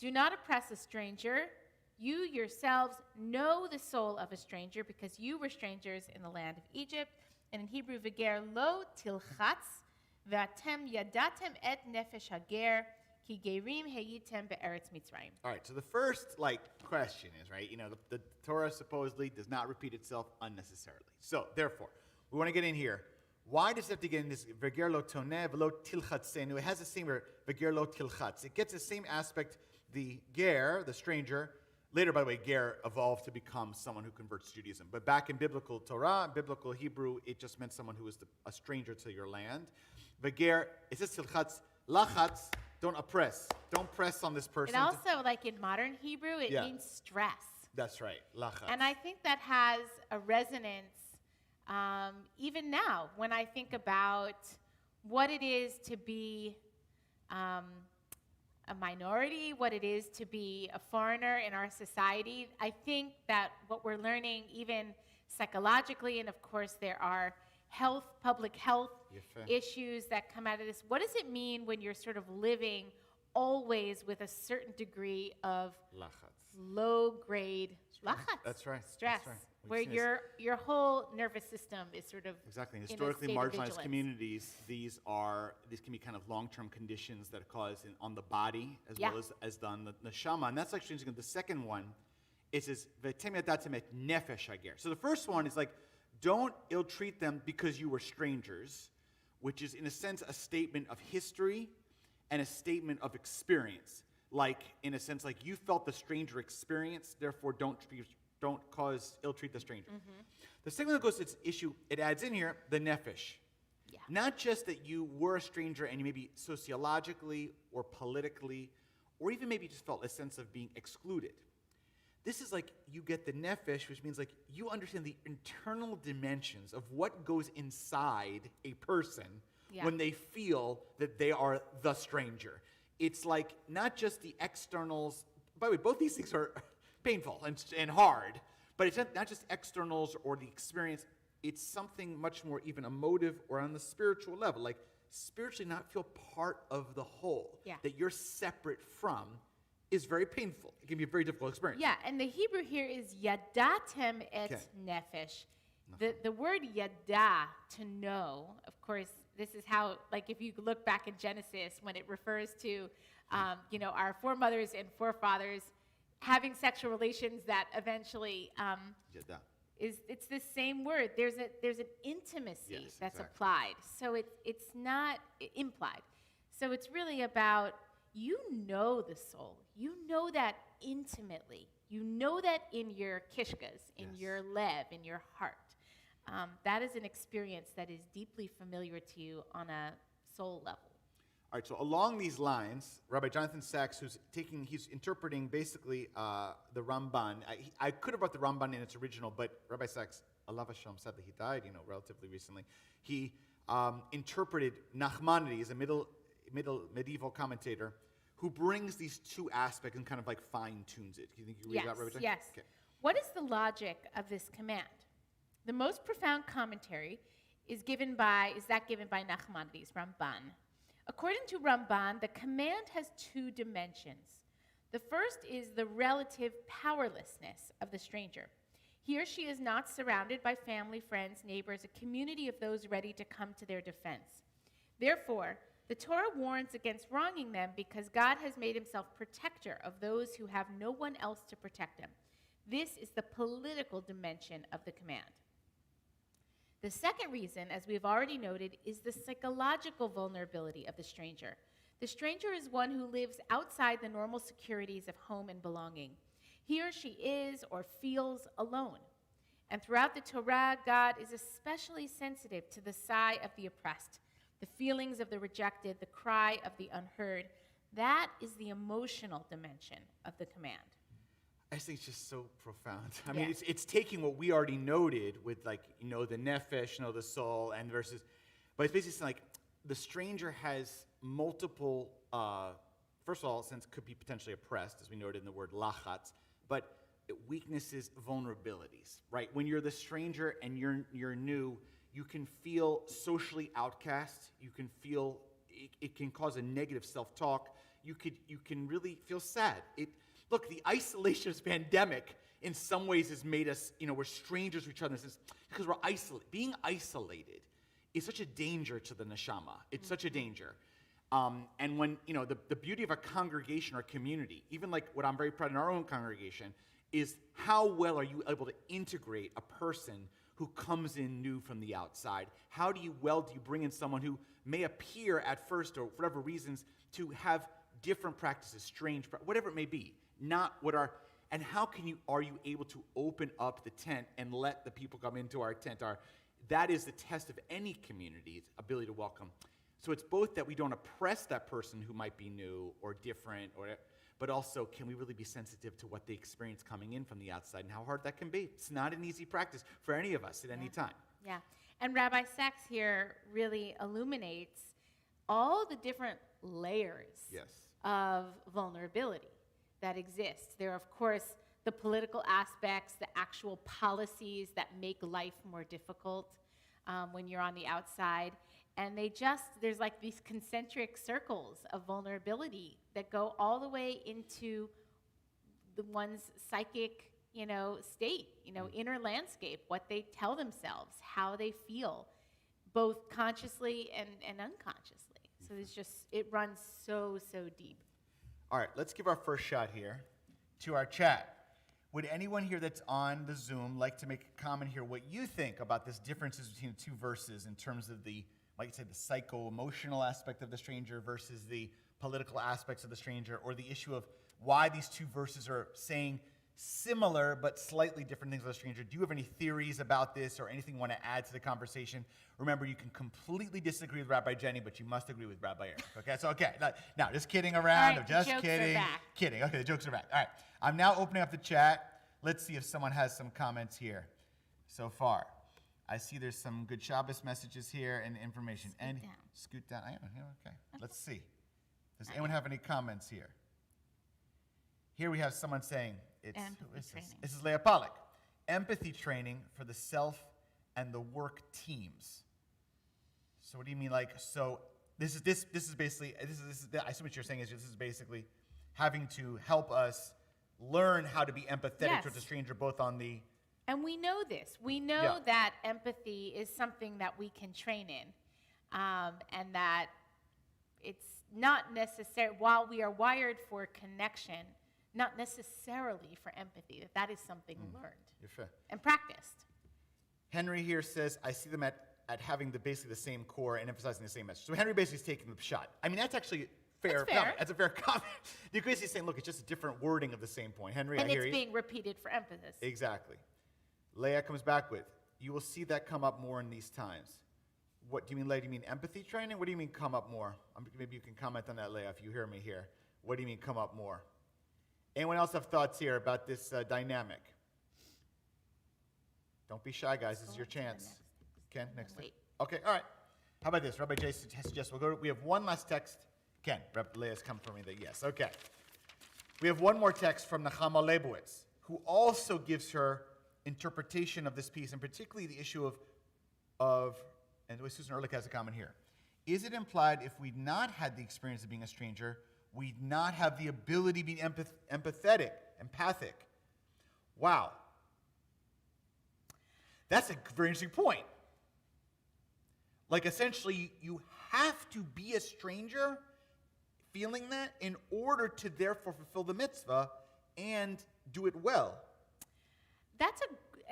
Do not oppress a stranger. You yourselves know the soul of a stranger, because you were strangers in the land of Egypt. And in Hebrew, v'ger lo tilchatz, v'atem yadatem et nefesh hager, ki gerim heitem be'eretz Mitzrayim. All right, so the first question is, right, the Torah supposedly does not repeat itself unnecessarily. So, therefore, we want to get in here. Why does it have to get in this v'ger lo toneh v'lo tilchatzenu? It has the same v'ger lo tilchatz. It gets the same aspect, the ger, the stranger. Later, by the way, ger evolved to become someone who converts to Judaism. But back in biblical Torah, biblical Hebrew, it just meant someone who was a stranger to your land. V'ger, it says tilchatz, lachatz, don't oppress. Don't press on this person. And also, like in modern Hebrew, it Yeah. means stress. That's right, lachatz. And I think that has a resonance even now when I think about what it is to be a minority, what it is to be a foreigner in our society. I think that what we're learning, even psychologically, and of course there are public health issues that come out of this. What does it mean when you're sort of living always with a certain degree of lachatz. low-grade lachatz? That's right. Stress, That's right. We've where seen this. your whole nervous system is sort of Exactly. In in a historically state of marginalized vigilance. communities, these can be kind of long-term conditions that are caused on the body as Yeah. well as on the neshama. And that's actually interesting. The second one, it says v'tem yadatem et nefesh hager. So the first one is don't ill-treat them because you were strangers, which is in a sense a statement of history and a statement of experience. In a sense, you felt the stranger experience, therefore don't Don't cause ill treat the stranger. The second one that goes to its issue, it adds in here the nephesh. Yeah. Not just that you were a stranger and you maybe sociologically or politically, or even maybe just felt a sense of being excluded. This is like you get the nephesh, which means like you understand the internal dimensions of what goes inside a person when they feel that they are the stranger. It's like not just the externals. By the way, both these things are painful and hard, but it's not just externals or the experience. It's something much more even emotive or on the spiritual level, like spiritually not feel part of the whole, that you're separate from, is very painful. It can be a very difficult experience. Yeah, and the Hebrew here is yadatem et nefesh. The word yada, to know, of course, this is how, like if you look back in Genesis, when it refers to, our foremothers and forefathers having sexual relations that eventually Yada. it's the same word. There's an intimacy that's applied. So it's not implied. So it's really about, you know the soul. You know that intimately. You know that in your kishkas, in your lev, in your heart. That is an experience that is deeply familiar to you on a soul level. All right, so along these lines, Rabbi Jonathan Sachs, he's interpreting basically the Ramban. I could have brought the Ramban in its original, but Rabbi Sachs, alav Hashem, sadly he died, relatively recently. He interpreted Nachmanides, a medieval commentator, who brings these two aspects and kind of like fine-tunes it. Do you think you read that, Rabbi Jonathan? Yes. Okay. What is the logic of this command? The most profound commentary is given by Nachmanides, Ramban. According to Ramban, the command has two dimensions. The first is the relative powerlessness of the stranger. He or she is not surrounded by family, friends, neighbors, a community of those ready to come to their defense. Therefore, the Torah warns against wronging them because God has made himself protector of those who have no one else to protect them. This is the political dimension of the command. The second reason, as we've already noted, is the psychological vulnerability of the stranger. The stranger is one who lives outside the normal securities of home and belonging. He or she is or feels alone. And throughout the Torah, God is especially sensitive to the sigh of the oppressed, the feelings of the rejected, the cry of the unheard. That is the emotional dimension of the command. I think it's just so profound. I mean, it's taking what we already noted with, like, the nefesh, the soul, and versus, but it's basically like the stranger has multiple, first of all, since could be potentially oppressed, as we noted in the word lachatz, but weaknesses, vulnerabilities, right? When you're the stranger and you're new, you can feel socially outcast. You can feel it can cause a negative self-talk. You can really feel sad. Look, the isolation of this pandemic in some ways has made us, we're strangers to each other because we're isolated. Being isolated is such a danger to the neshama. It's such a danger. And when, the beauty of a congregation or a community, even like what I'm very proud in our own congregation, is how well are you able to integrate a person who comes in new from the outside? How do you bring in someone who may appear at first, or for whatever reasons, to have different practices, strange, whatever it may be, and how are you able to open up the tent and let the people come into our tent? That is the test of any community's ability to welcome. So it's both that we don't oppress that person who might be new or different, but also can we really be sensitive to what they experience coming in from the outside and how hard that can be. It's not an easy practice for any of us at any time. Yeah, and Rabbi Sachs here really illuminates all the different layers of vulnerability that exist. There are, of course, the political aspects, the actual policies that make life more difficult when you're on the outside. And there's like these concentric circles of vulnerability that go all the way into the one's psychic, state, inner landscape, what they tell themselves, how they feel, both consciously and unconsciously. So it runs so, so deep. All right, let's give our first shot here to our chat. Would anyone here that's on the Zoom like to make a comment here what you think about this differences between the two verses in terms of the psycho-emotional aspect of the stranger versus the political aspects of the stranger, or the issue of why these two verses are saying similar but slightly different things with a stranger. Do you have any theories about this or anything you want to add to the conversation? Remember, you can completely disagree with Rabbi Jenny, but you must agree with Rabbi Eric. Okay, so now just kidding around. All right, I'm just the jokes are kidding. back. Kidding. Okay, the jokes are back. All right, I'm now opening up the chat. Let's see if someone has some comments here so far. I see there's some good Shabbos messages here and information. Scoot down. I am here. Okay. Let's see. Does anyone have any comments here? Here we have someone saying, this is Leah Pollack. Empathy training for the self and the work teams. So what do you mean? This is basically, I assume what you're saying is this is basically having to help us learn how to be empathetic towards a stranger, both on the... And we know this. We know that empathy is something that we can train in, and that it's not necessary, while we are wired for connection, not necessarily for empathy, that is something learned and practiced. Henry here says, I see them at having basically the same core and emphasizing the same message. So Henry basically is taking the shot. I mean, that's actually fair. That's fair. Comment. That's a fair comment. The Gracie is saying, look, it's just a different wording of the same point. Henry, and I hear it's you. being repeated for emphasis. Exactly. Leah comes back with, you will see that come up more in these times. What do you mean, Leah? Do you mean empathy training? What do you mean come up more? Maybe you can comment on that, Leah, if you hear me here. What do you mean come up more? Anyone else have thoughts here about this dynamic? Don't be shy, guys. This is your chance. Ken, next. Wait. Okay, all right. How about this? Rabbi Jay suggests we have one last text. Ken, Leah's come for me that yes. Okay. We have one more text from Nechama Leibowitz, who also gives her interpretation of this piece, and particularly the issue of and Susan Ehrlich has a comment here. Is it implied if we'd not had the experience of being a stranger, we'd not have the ability to be empathic? Wow. That's a very interesting point. Essentially, you have to be a stranger feeling that in order to therefore fulfill the mitzvah and do it well. That's a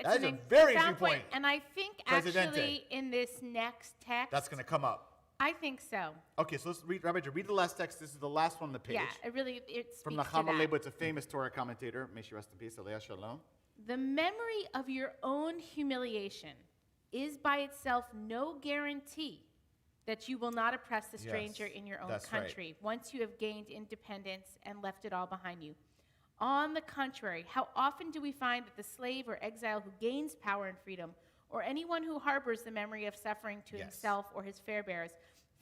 an very profound good point. And I think Presidente. actually in this next text, That's going to come up. I think so. Okay, so let's read, Rabbi, read the last text. This is the last one on the page. Yeah, it speaks From to Nechama that. Leibowitz, a famous Torah commentator. May she rest in peace. Aliyah Shalom. The memory of your own humiliation is by itself no guarantee that you will not oppress the stranger in your own country once you have gained independence and left it all behind you. On the contrary, how often do we find that the slave or exile who gains power and freedom, or anyone who harbors the memory of suffering to himself or his forebears,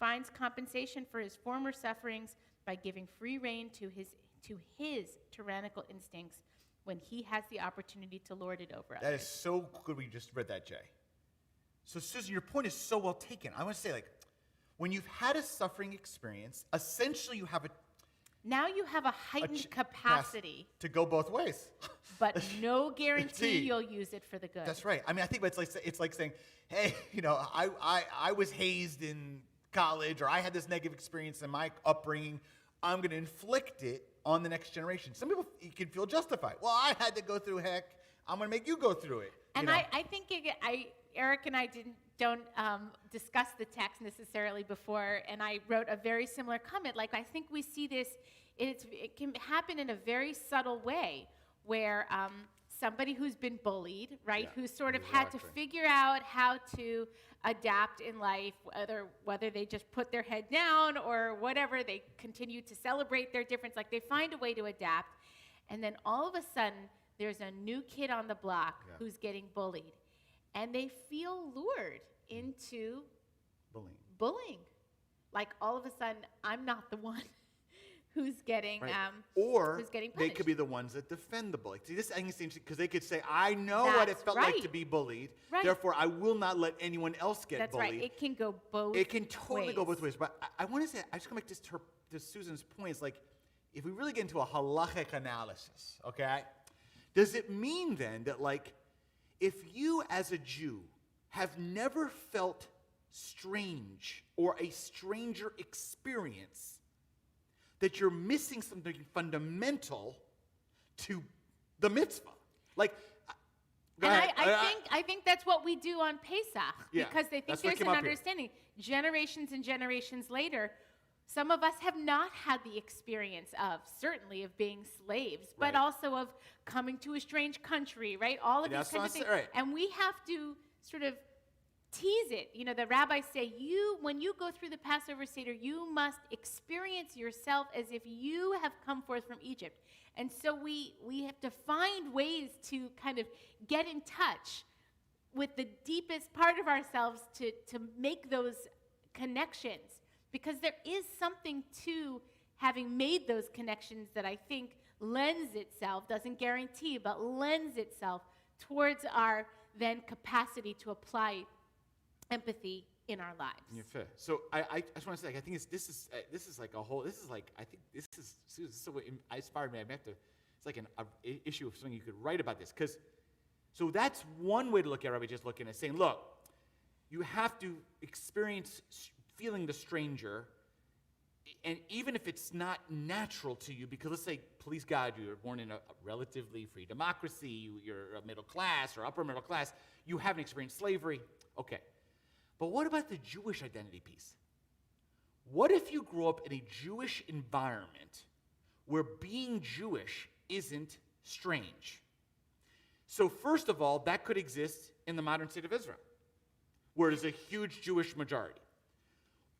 finds compensation for his former sufferings by giving free rein to his tyrannical instincts when he has the opportunity to lord it over others. That is so good we just read that, Jay. So, Susan, your point is so well taken. I want to say, when you've had a suffering experience, essentially you have now you have a heightened capacity to go both ways. But no guarantee you'll use it for the good. That's right. I mean, I think it's like saying, hey, I was hazed in college, or I had this negative experience in my upbringing. I'm going to inflict it on the next generation. Some people can feel justified. Well, I had to go through heck. I'm going to make you go through it. And I think Eric and I don't discuss the text necessarily before, and I wrote a very similar comment. I think we see this, it can happen in a very subtle way, where somebody who's been bullied, right, who sort of had to figure out how to adapt in life, whether they just put their head down or whatever, they continue to celebrate their difference, they find a way to adapt, and then all of a sudden, there's a new kid on the block who's getting bullied, and they feel lured into bullying. All of a sudden, I'm not the one who's getting who's getting punished. They could be the ones that defend the bully. See, this seems because they could say, I know what it felt like to be bullied, therefore I will not let anyone else get bullied. That's right. It can go both ways. It can totally go both ways. But I want to say, I just come back to Susan's point. It's if we really get into a halachic analysis, okay, does it mean then that if you as a Jew have never felt strange or a stranger experience, that you're missing something fundamental to the mitzvah? I think that's what we do on Pesach, because they think there's an understanding. Generations and generations later, Some of us have not had the experience of, certainly, of being slaves, but Right. also of coming to a strange country, right? All of Yeah, these that's what kinds of I things. said, right. And we have to sort of tease it. You know, the rabbis say, when you go through the Passover Seder, you must experience yourself as if you have come forth from Egypt. And so we have to find ways to kind of get in touch with the deepest part of ourselves to make those connections. Because there is something to having made those connections that I think lends itself, doesn't guarantee, but lends itself towards our then capacity to apply empathy in our lives. Yeah, fair. So I just want to say, like, I think this is like a whole. I think this is so inspired me. It's like an issue of something you could write about this, because so that's one way to look at it. Rabbi just looking at saying, look, you have to experience feeling the stranger, and even if it's not natural to you, because let's say, please God, you were born in a relatively free democracy, you're a middle class or upper middle class, you haven't experienced slavery, okay. But what about the Jewish identity piece? What if you grew up in a Jewish environment where being Jewish isn't strange? So first of all, that could exist in the modern state of Israel, where there's a huge Jewish majority.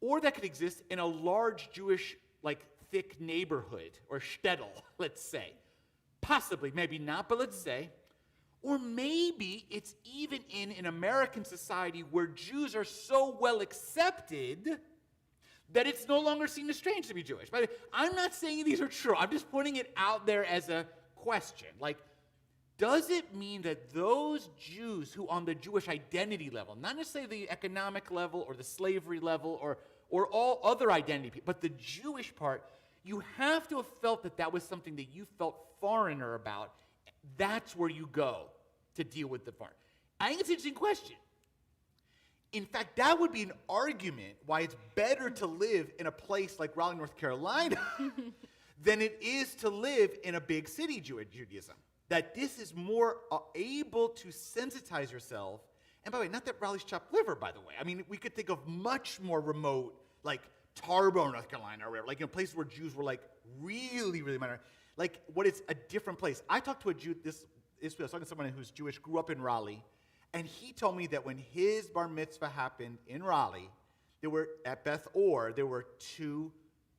Or that could exist in a large Jewish, like, thick neighborhood, or shtetl, let's say. Possibly, maybe not, but let's say. Or maybe it's even in an American society where Jews are so well accepted that it's no longer seen as strange to be Jewish. By the way, I'm not saying these are true. I'm just putting it out there as a question. Like, does it mean that those Jews who on the Jewish identity level, not necessarily the economic level or the slavery level or all other identity, but the Jewish part, you have to have felt that that was something that you felt foreigner about. That's where you go to deal with the foreign. I think it's an interesting question. In fact, that would be an argument why it's better to live in a place like Raleigh, North Carolina, than it is to live in a big city Judaism. That this is more able to sensitize yourself. And by the way, not that Raleigh's chopped liver, by the way. I mean, we could think of much more remote, like Tarboro, North Carolina, or whatever, like in places where Jews were like really, really minor. Like, what is a different place? I talked to a Jew, I was talking to someone who's Jewish, grew up in Raleigh, and he told me that when his bar mitzvah happened in Raleigh, at Beth Or, there were 2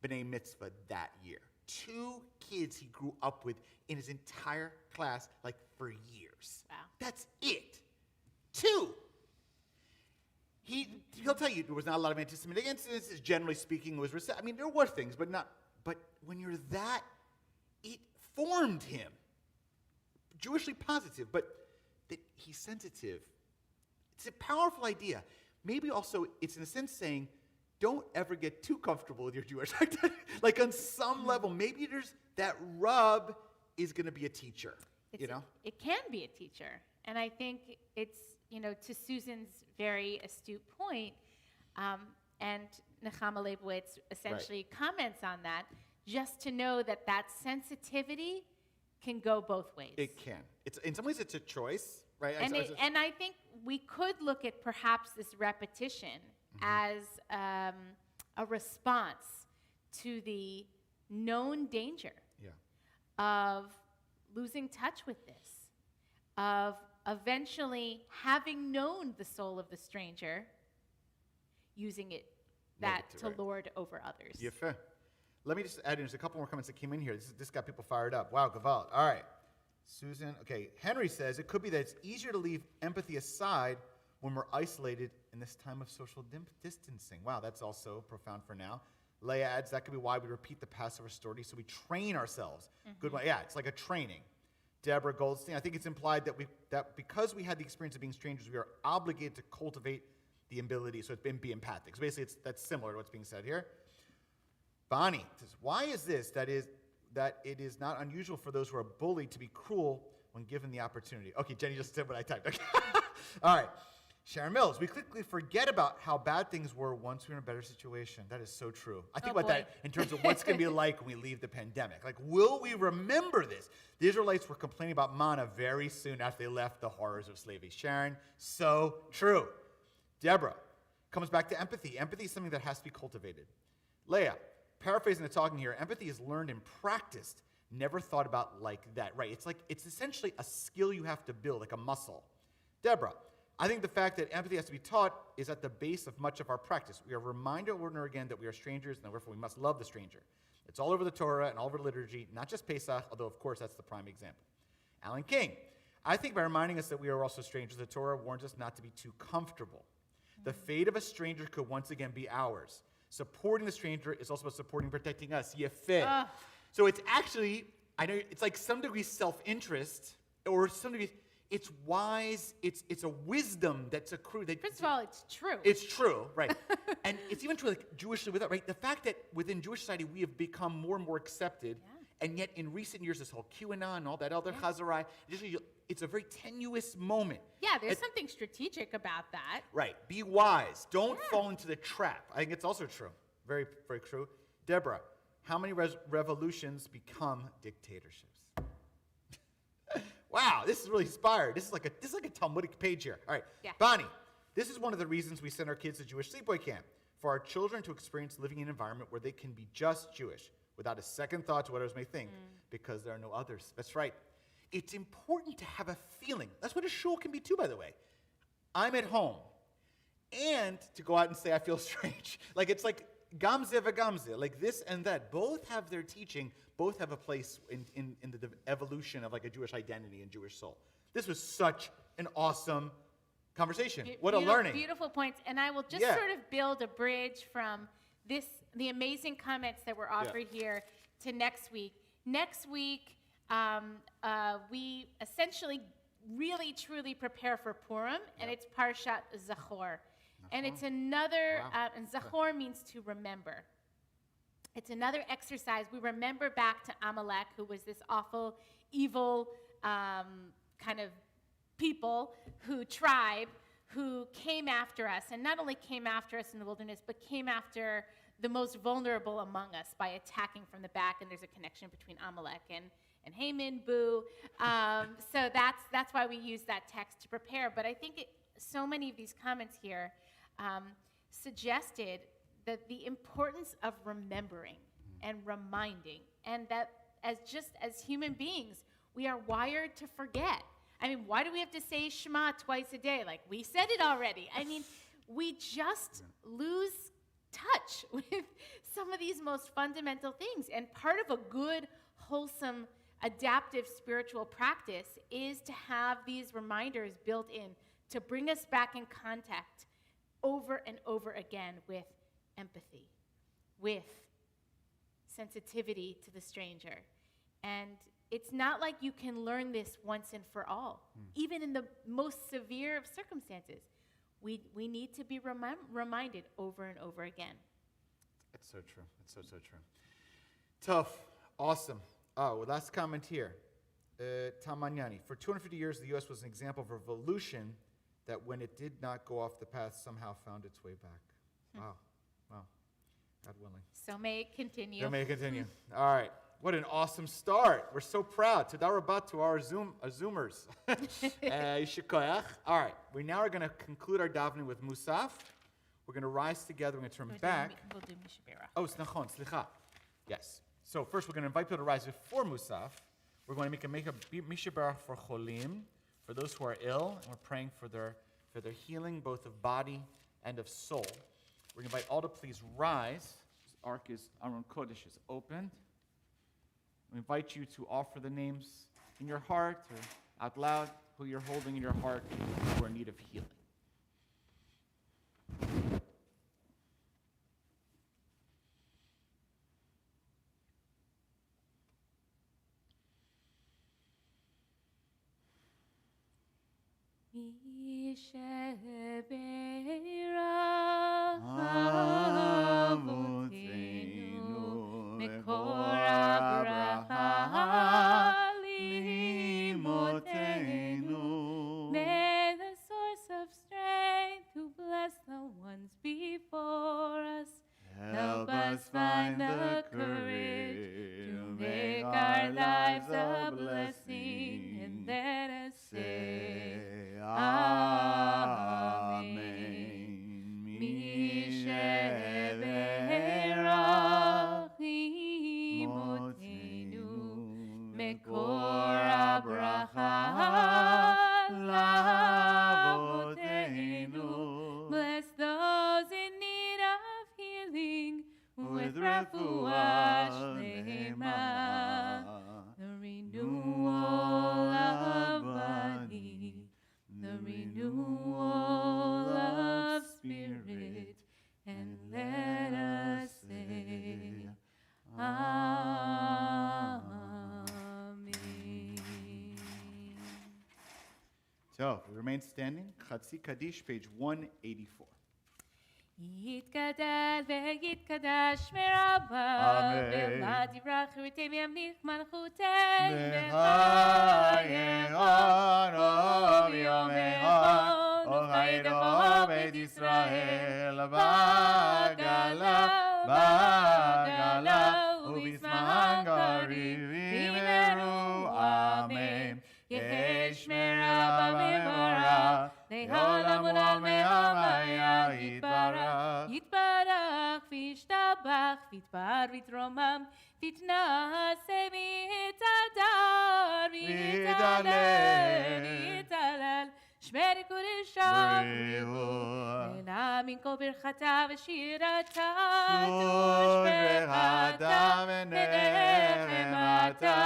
b'nai mitzvah that year. 2 kids he grew up with in his entire class, like, for years. Wow. That's it. 2. He'll tell you there was not a lot of anti-Semitic incidents. Generally speaking, it was there were things, but not. But when you're that, it formed him. Jewishly positive, but that he's sensitive. It's a powerful idea. Maybe also it's in a sense saying, don't ever get too comfortable with your Jewish identity. Like on some level, maybe there's that rub is going to be a teacher. It can be a teacher. And I think it's, to Susan's very astute point, and Nechama Leibowitz essentially comments on that, just to know that sensitivity can go both ways. It can. In some ways, it's a choice, right? And I think we could look at perhaps this repetition as a response to the known danger of losing touch with this, of eventually having known the soul of the stranger, using it to lord over others. Yeah, fair. Let me just add in, there's a couple more comments that came in here. This got people fired up. Wow, Gavalt. All right. Susan, okay. Henry says, it could be that it's easier to leave empathy aside when we're isolated in this time of social distancing. Wow, that's also profound for now. Leah adds, that could be why we repeat the Passover story, so we train ourselves. Good one. Yeah, it's like a training. Deborah Goldstein, I think it's implied that because we had the experience of being strangers, we are obligated to cultivate the ability, so it's been be empathic. So basically, that's similar to what's being said here. Bonnie says, why is this that it is not unusual for those who are bullied to be cruel when given the opportunity? Okay, Jenny just said what I typed. Okay. All right. Sharon Mills, we quickly forget about how bad things were once we were in a better situation. That is so true. I think about that in terms of what's going to be like when we leave the pandemic. Like, will we remember this? The Israelites were complaining about manna very soon after they left the horrors of slavery. Sharon, so true. Deborah comes back to empathy. Empathy is something that has to be cultivated. Leah, paraphrasing the talking here, empathy is learned and practiced, never thought about like that, right? It's essentially a skill you have to build, like a muscle. Deborah, I think the fact that empathy has to be taught is at the base of much of our practice. We are reminded over and over again that we are strangers, and therefore we must love the stranger. It's all over the Torah and all over liturgy, not just Pesach, although of course that's the prime example. Alan King, I think by reminding us that we are also strangers, the Torah warns us not to be too comfortable. The fate of a stranger could once again be ours. Supporting the stranger is also about supporting, protecting us. Yefeh. So it's actually, I know it's like some degree self-interest, or some degree, it's wise, it's a wisdom that's accrued. First of all, it's true. It's true, right. And it's even true, like Jewishly without, right? The fact that within Jewish society we have become more and more accepted, and yet in recent years, this whole QAnon and all that other Chazarai, it's a very tenuous moment. Yeah, there's something strategic about that. Right. Be wise. Don't fall into the trap. I think it's also true. Very, very true. Deborah, how many revolutions become dictatorships? Wow, this is really inspired. This is like a Talmudic page here. All right. Yeah. Bonnie, this is one of the reasons we send our kids to Jewish sleepaway camp, for our children to experience living in an environment where they can be just Jewish, without a second thought to what others may think, because there are no others. That's right. It's important to have a feeling. That's what a shul can be too, by the way. I'm at home. And to go out and say I feel strange. Like it's like gamze v'gamze, like this and that. Both have their teaching, both have a place in the evolution of like a Jewish identity and Jewish soul. This was such an awesome conversation. What a learning. Beautiful points. And I will just sort of build a bridge from the amazing comments that were offered here to next week. Next week, we essentially really truly prepare for Purim, and it's Parshat Zachor. And it's another, and Zachor means to remember. It's another exercise. We remember back to Amalek, who was this awful, evil kind of tribe, who came after us, and not only came after us in the wilderness, but came after the most vulnerable among us by attacking from the back, and there's a connection between Amalek and Haman, boo. So that's why we use that text to prepare. But I think so many of these comments here suggested that the importance of remembering and reminding, and that as human beings, we are wired to forget. I mean, why do we have to say Shema twice a day? Like, we said it already. I mean, we just lose touch with some of these most fundamental things. And part of a good, wholesome, adaptive spiritual practice is to have these reminders built in to bring us back in contact over and over again with empathy, with sensitivity to the stranger. And it's not like you can learn this once and for all. Even in the most severe of circumstances, we need to be reminded over and over again. It's so true. It's so true. Tough. Awesome. Oh, last comment here. Tamanyani. For 250 years, the U.S. was an example of revolution that when it did not go off the path, somehow found its way back. Wow. God willing. So may it continue. So may it continue. All right. What an awesome start. We're so proud. Toda rabah to our Zoomers. Yishar koach. All right. We now are going to conclude our davening with Musaf. We're going to rise together. We're going to turn back. We'll do Mishbera. Oh, snachon, slicha. Yes. So first we're going to invite people to rise before Musaf. We're going to make a Mishbera for cholim, for those who are ill, and we're praying for their healing, both of body and of soul. We're going to invite all to please rise. This ark is, Aron Kodesh is opened. We invite you to offer the names in your heart or out loud who you're holding in your heart who are in need of healing. May the source of strength who bless the ones before us help us find the courage to make our lives a blessing, and let us say Amen. רפואה שלמה. The renewal of body, the renewal of spirit, and let us say, Amen. So, we remain standing. Chatzi Kaddish, page 184. יתגדל ויתקדש שמי רבה, ולעד יברח וריתם ימליך מלכותנו, בחייך ביום אחד, ובחידו בית ישראל, בעגלה, ובזמן גריבים ימרו, אמן. יהי שמי רבה מבורך, לעולם ולעולמי עלמיה יתברך. יתברך וישתבח, ויתפאר ויתרומם, ויתנשא ויתהדר, ויתהלל, שמי קודשו בריאות. ולהאמין כל ברכתה ושירתה, ושמחתה ונחמתה,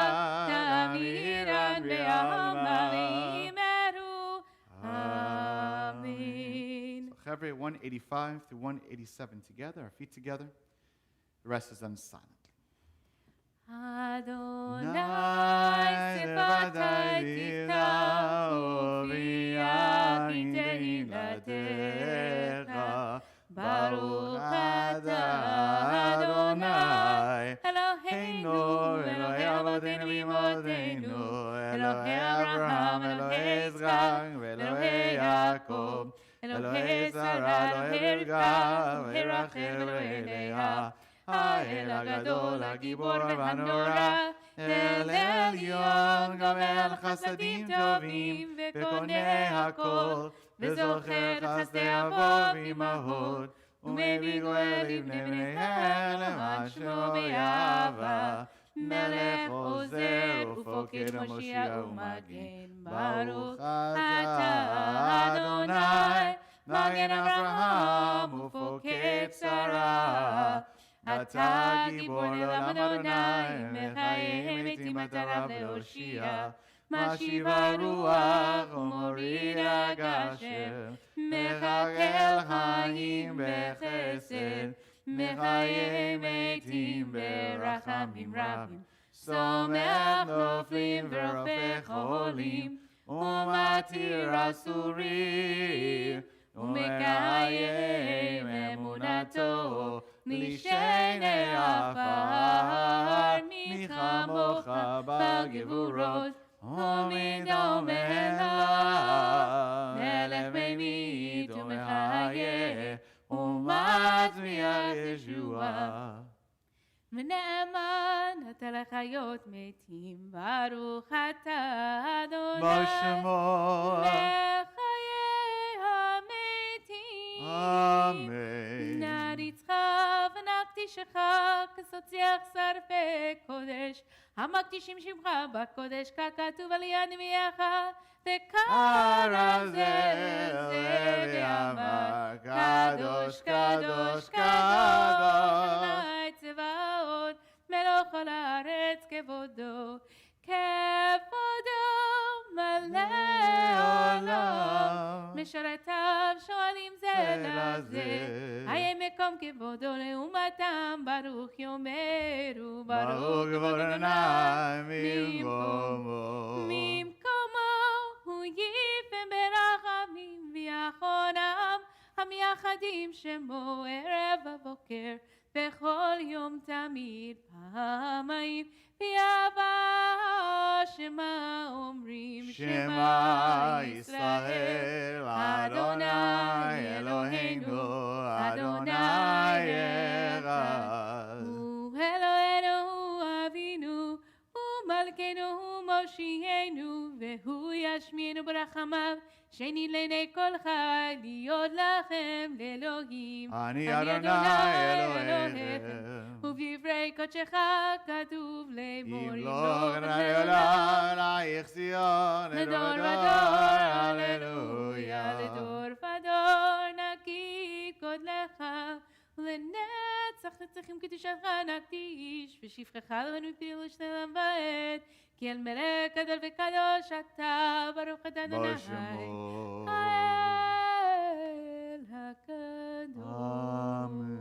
תאמירן בעלמא ויאמרו, Amen. So, Chevre, 185 through 187 together, our feet together. The rest is then silent. Adonai sefatai tiftahu v'yachid tehillatcha. Baruch atah Adonai Eloheinu, Elohei avotenu v'imotenu, Elohei Abraham, Elohei Yitzchak, Elohei Yaakov, Elohei Sarah, Elohei Rivka, Elohei Rachel, Elohei Leah. האל הגדול, הגיבור והנורא, אל עליון, גומל חסדים טובים, וקונה הכל, וזוכר חסדי אבות ואימהות, ומביא גואל לבני בניהם, למען שמו באהבה, מלך עוזר ופוקד מושיע ומגן. ברוך אתה אדוני, מגן אברהם ופוקד שרה. אתה גיבור לעולם אדוני, מחיה מתים אתה רב להושיע. משיב הרוח ומוריד הגשם, מחכה חיים בחסד, מחיה מתים ברחמים רבים. סומך נופלים ורופא חולים, ומתיר אסורים, ומקיים אמונתו לשני עפר. מי כמוך בגבורות, ומדומה לה, מלך ממית ומחיה, ומצמיח ישועה. ונאמן אתה לחיות מתים, ברוך אתה אדוני, בשמו לחיי המתים. אמן. נריצך ונקדישך, כסוציח שרפי קודש, המקדישים שמך בקודש, ככתוב על יד ימיך, וקרא זה ואמר, קדוש קדוש קדוש, אדוני צבאות, מלוך כל הארץ כבודו, כבודו מלא עולם. משרתיו שואלים זה לזה, היה מקום כבודו לעומתם, ברוך יאמרו, ברוך כבוד אדוני ממקומו. ממקומו הוא יפם ברחמים ויחונם, המייחדים שמו ערב ובוקר, בכל יום תמיד פעמיים, ויבא שמה אומרים, שמע ישראל, אדוני אלוהינו, אדוני אחד. הוא אלוהינו, הוא אבינו, הוא מלכנו, הוא מושיענו, והוא ישמיענו ברחמיו, שני לעיני כל חי, להיות לכם לאלוהים. אני אדוני אלוהיכם. ובדברי קודשך כתוב לאמור, ימלוך אדוני אלוהיך ציון, לדור ודור, הללויה. לדור ודור נגיד גודלך, ולנצח נצח נצחים קדושתך נקדיש, ושפחך לנו פילו שלם ועד, כי אל מלך גדול וקדוש אתה, ברוך אתה אדוני. בשמו. האל הקדוש. אמן.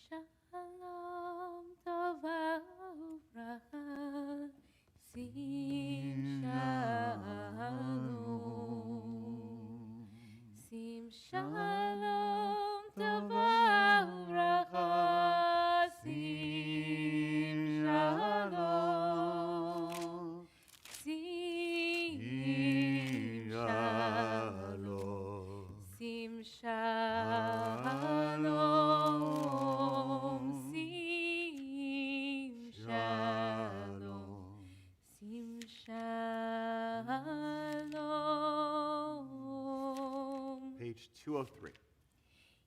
שים שלום טובה וברכה, שים שלום. שים שלום טובה וברכה, שים שלום. שים שלום. שים שלום. שים שלום. שים שלום. Page 203.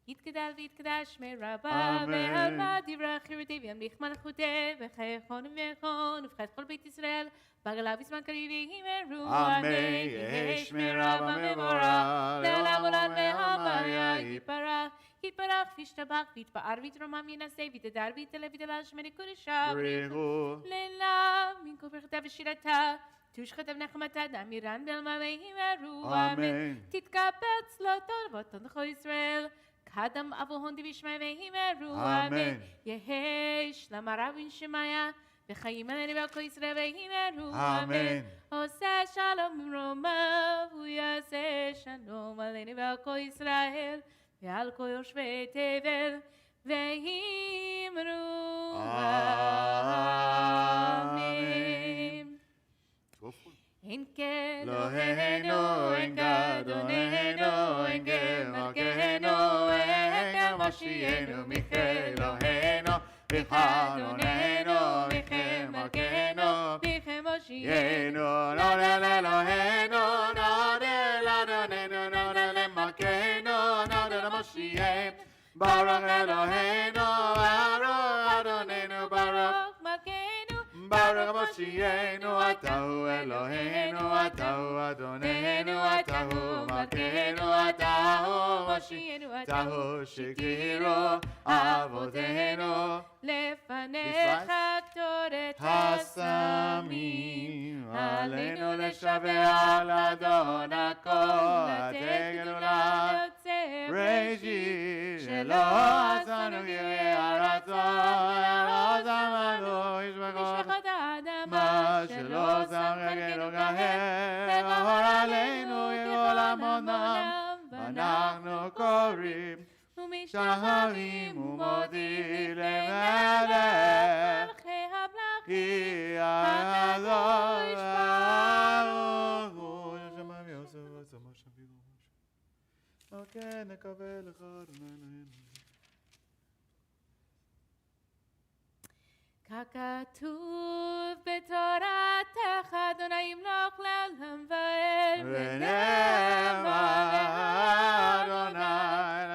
יתגדל ויתקדש מרבה אמן. ועלמא דברי חירותי וימליך מלכותי וחייכון ומייכון ובחית כל בית ישראל בגלה בזמן קריב יאמרו אמן. יהי שמירה במבורך לעולם עולם לעולם והמיה עולם. יתברך יתברך וישתבח ויתפאר ויתרומם ינשא ויתהדר ויתעלה ויתהלל שמי קודשה בריחו. לילה מן כל ברכתה ושירתה תושחתה ונחמתה דמירן בעלמא ויאמרו אמן. תתקבל צלותו לבותו לכל ישראל קדם אבו הונדי וישמעיה ויאמרו אמן. יהי שלמה רב ונשמיה וחיים עלינו ועל כל ישראל ויאמרו אמן. אמן. עושה שלום במרומיו הוא יעשה שלום עלינו ועל כל ישראל ועל כל יושבי תבל ויאמרו אמן. אין כאלוהינו, אין כאדוננו, אין כמלכנו, אין כמושיענו, מכאלוהינו, מכאדוננו, מכמלכנו, מכמושיענו. נודה לאלוהינו, נודה לאדוננו, נודה למלכנו, נודה למושיענו. ברוך אלוהינו, ברוך אדוננו, ברוך מלכנו, ברוך מושיענו, אתה הוא אלוהינו, אתה הוא אדוננו, אתה הוא מלכנו, אתה הוא מושיענו, אתה הוא שגירו אבותינו. לפניך קטורת הסמים, עלינו לשבח לאדון הכל, לתת גדולה ראשית, שלא עשנו יראי הרצון, לא זמנו ישבחו משפחות האדמה מה שלא שם רגלנו גהר, אור עלינו יגול המונם, ואנחנו קוראים שחרים ומודים למלך, מלכי המלכים כי הקדוש ברוך הוא שמיים יוסף וצמא שבירו משה. כן נקווה לך אדוני אלוהינו. ככתוב בתורתך אדוני ימלוך לעולם ועד ונאמר אדוני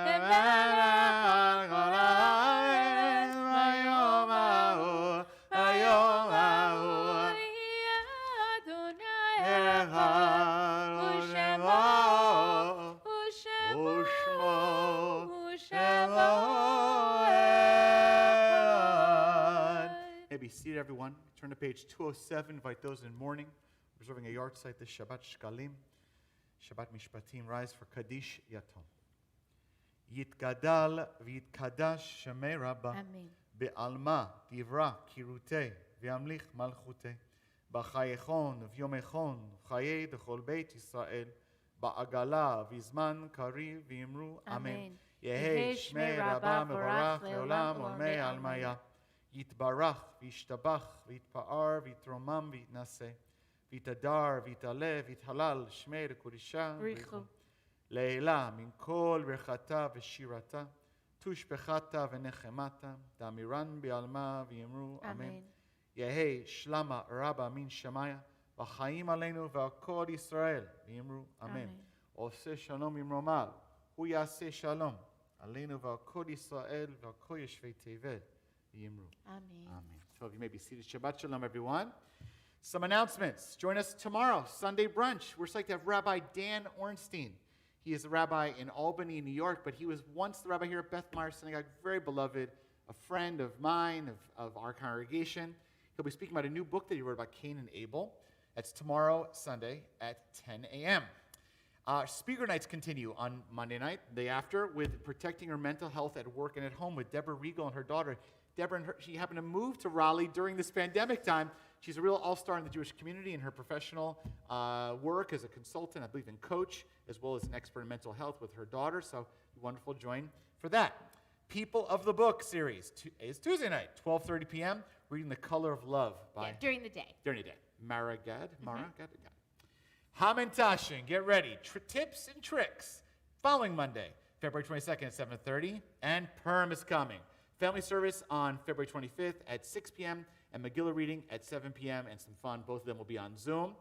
למלך כל הארץ ביום ההוא, ביום ההוא. יהיה אדוני אחד הוא שמו, ושמו ושמו ושמו אחד. be seated, everyone. Turn to page 207. Invite those in mourning. Reserving a yard site this Shabbat Shkalim. Shabbat Mishpatim. Rise for Kaddish Yatom. Yitgadal v'yitkadash shemei Rabba. Amen. Be'alma divra kirutei v'yamlich malchutei. B'chayechon v'yomechon v'chayei d'chol beit Yisrael. Ba'agala v'zman kariv v'yimru. Amen. Yehi shmei Rabba mevarach le'olam olmei almaya. Yitbarach v'yishtabach v'yitpa'ar v'yitromam v'yitnaseh. V'yitadar v'yitaleh v'yithalal shmei l'kodisha Richu. Leila min kol rechata v'shirata. Tushbechata v'nechemata. Damiran bi'alma v'yimru. Amen. Yehi shlama Rabba min shamaya. V'chaim aleinu v'akol Yisrael v'yimru. Amen. Oseh shalom imromal. Hu yaseh shalom. Aleinu v'akol Yisrael v'akol yeshvei tevel v'yimru. Amen. Amen. So you may be seated. Shabbat Shalom, everyone. Some announcements. Join us tomorrow, Sunday brunch. We're psyched to have Rabbi Dan Ornstein. He is a rabbi in Albany, New York, but he was once the rabbi here at Beth Meyer Synagogue, very beloved, a friend of mine, of our congregation. He'll be speaking about a new book that he wrote about Cain and Abel. That's tomorrow, Sunday, at 10 a.m. Speaker nights continue on Monday night, the day after, with protecting her mental health at work and at home with Deborah Regal and her daughter. Deborah, she happened to move to Raleigh during this pandemic time. She's a real all-star in the Jewish community in her professional work as a consultant, I believe, and coach, as well as an expert in mental health with her daughter. So wonderful join for that. People of the Book series is Tuesday night, 12:30 p.m., reading The Color of Love by... During the day. During the day. Mara Gad. Hamantashen, get ready. Tips and tricks. Following Monday, February 22nd at 7:30, and Purim is coming. Family service on February 25th at 6 p.m., and Megillah reading at 7 p.m., and some fun. Both of them will be on Zoom.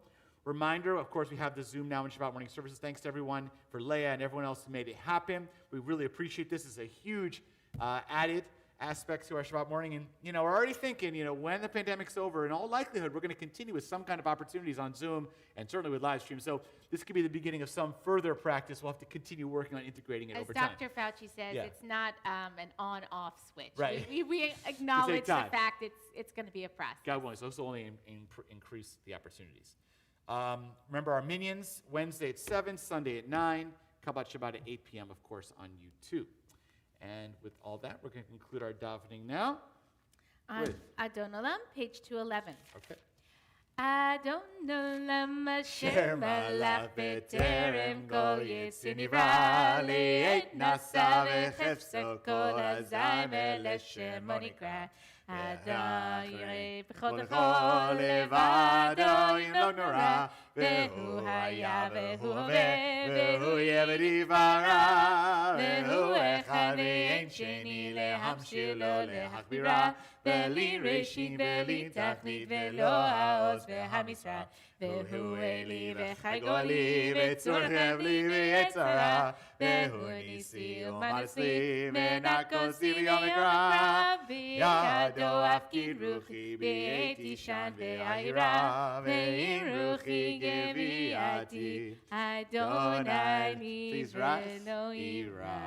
Reminder, of course, we have the Zoom now in Shabbat morning services. Thanks to everyone, for Leah and everyone else who made it happen. We really appreciate this. It's a huge added aspect to our Shabbat morning. And, we're already thinking, when the pandemic's over, in all likelihood, we're going to continue with some kind of opportunities on Zoom and certainly with live stream. So this could be the beginning of some further practice. We'll have to continue working on integrating it over time. As Dr. Fauci says, it's not an on-off switch. Right. We acknowledge the fact it's going to be a process. God willing, so this will only increase the opportunities. Remember our minions, Wednesday at 7, Sunday at 9, Kabbat Shabbat at 8 p.m., of course, on YouTube. And with all that, we're going to conclude our davening now. On Adon Olam, page 211. Okay. Adon Olam Asher Malach B'Terem Kol Yitzir Nivra Le'et Nasa V'Chefsa Kol Hazai Melech Shemo Nikra Adon Yireh B'chol V'chol Levado Yimlo Nora Vehu Haya Vehu Hoveh Vehu Yeh V'Divara Vehu Echad Ve'en Sheni Lehamshir Lo Lehachbira V'li Reshin V'li Tachnit V'lo Ha'oz V'Hamisra Vehu Eli V'chai Goli V'tzorchev Li V'yetzara Vehu Nisi U'manisli V'nakosi V'yom Ekra V'yado Afkid Ruchi B'yet Ishan V'ayira V'im Ruchi Geviati Adonai Mizrano Ira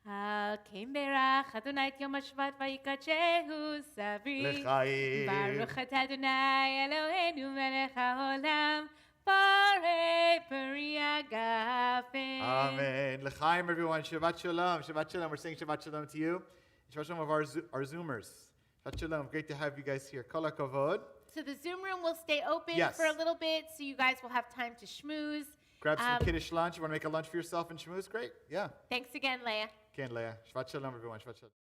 Hakim Berach Adonai et Yom HaShvat Vayikachehu Savri L'chaim. Baruch et Adonai Eloheinu Melech HaOlam Parei Peri Agafen. Amen. L'chaim, everyone. Shabbat Shalom. Shabbat Shalom. We're saying Shabbat Shalom to you. Shabbat Shalom of our Zoomers. Shabbat Shalom. Great to have you guys here. Kol HaKavod. So the Zoom room will stay open for a little bit, so you guys will have time to schmooze. Grab some kiddush lunch. You want to make a lunch for yourself and schmooze? Great. Yeah. Thanks again, Leah. Ken Leah. Shabbat Shalom, everyone. Shabbat Shalom.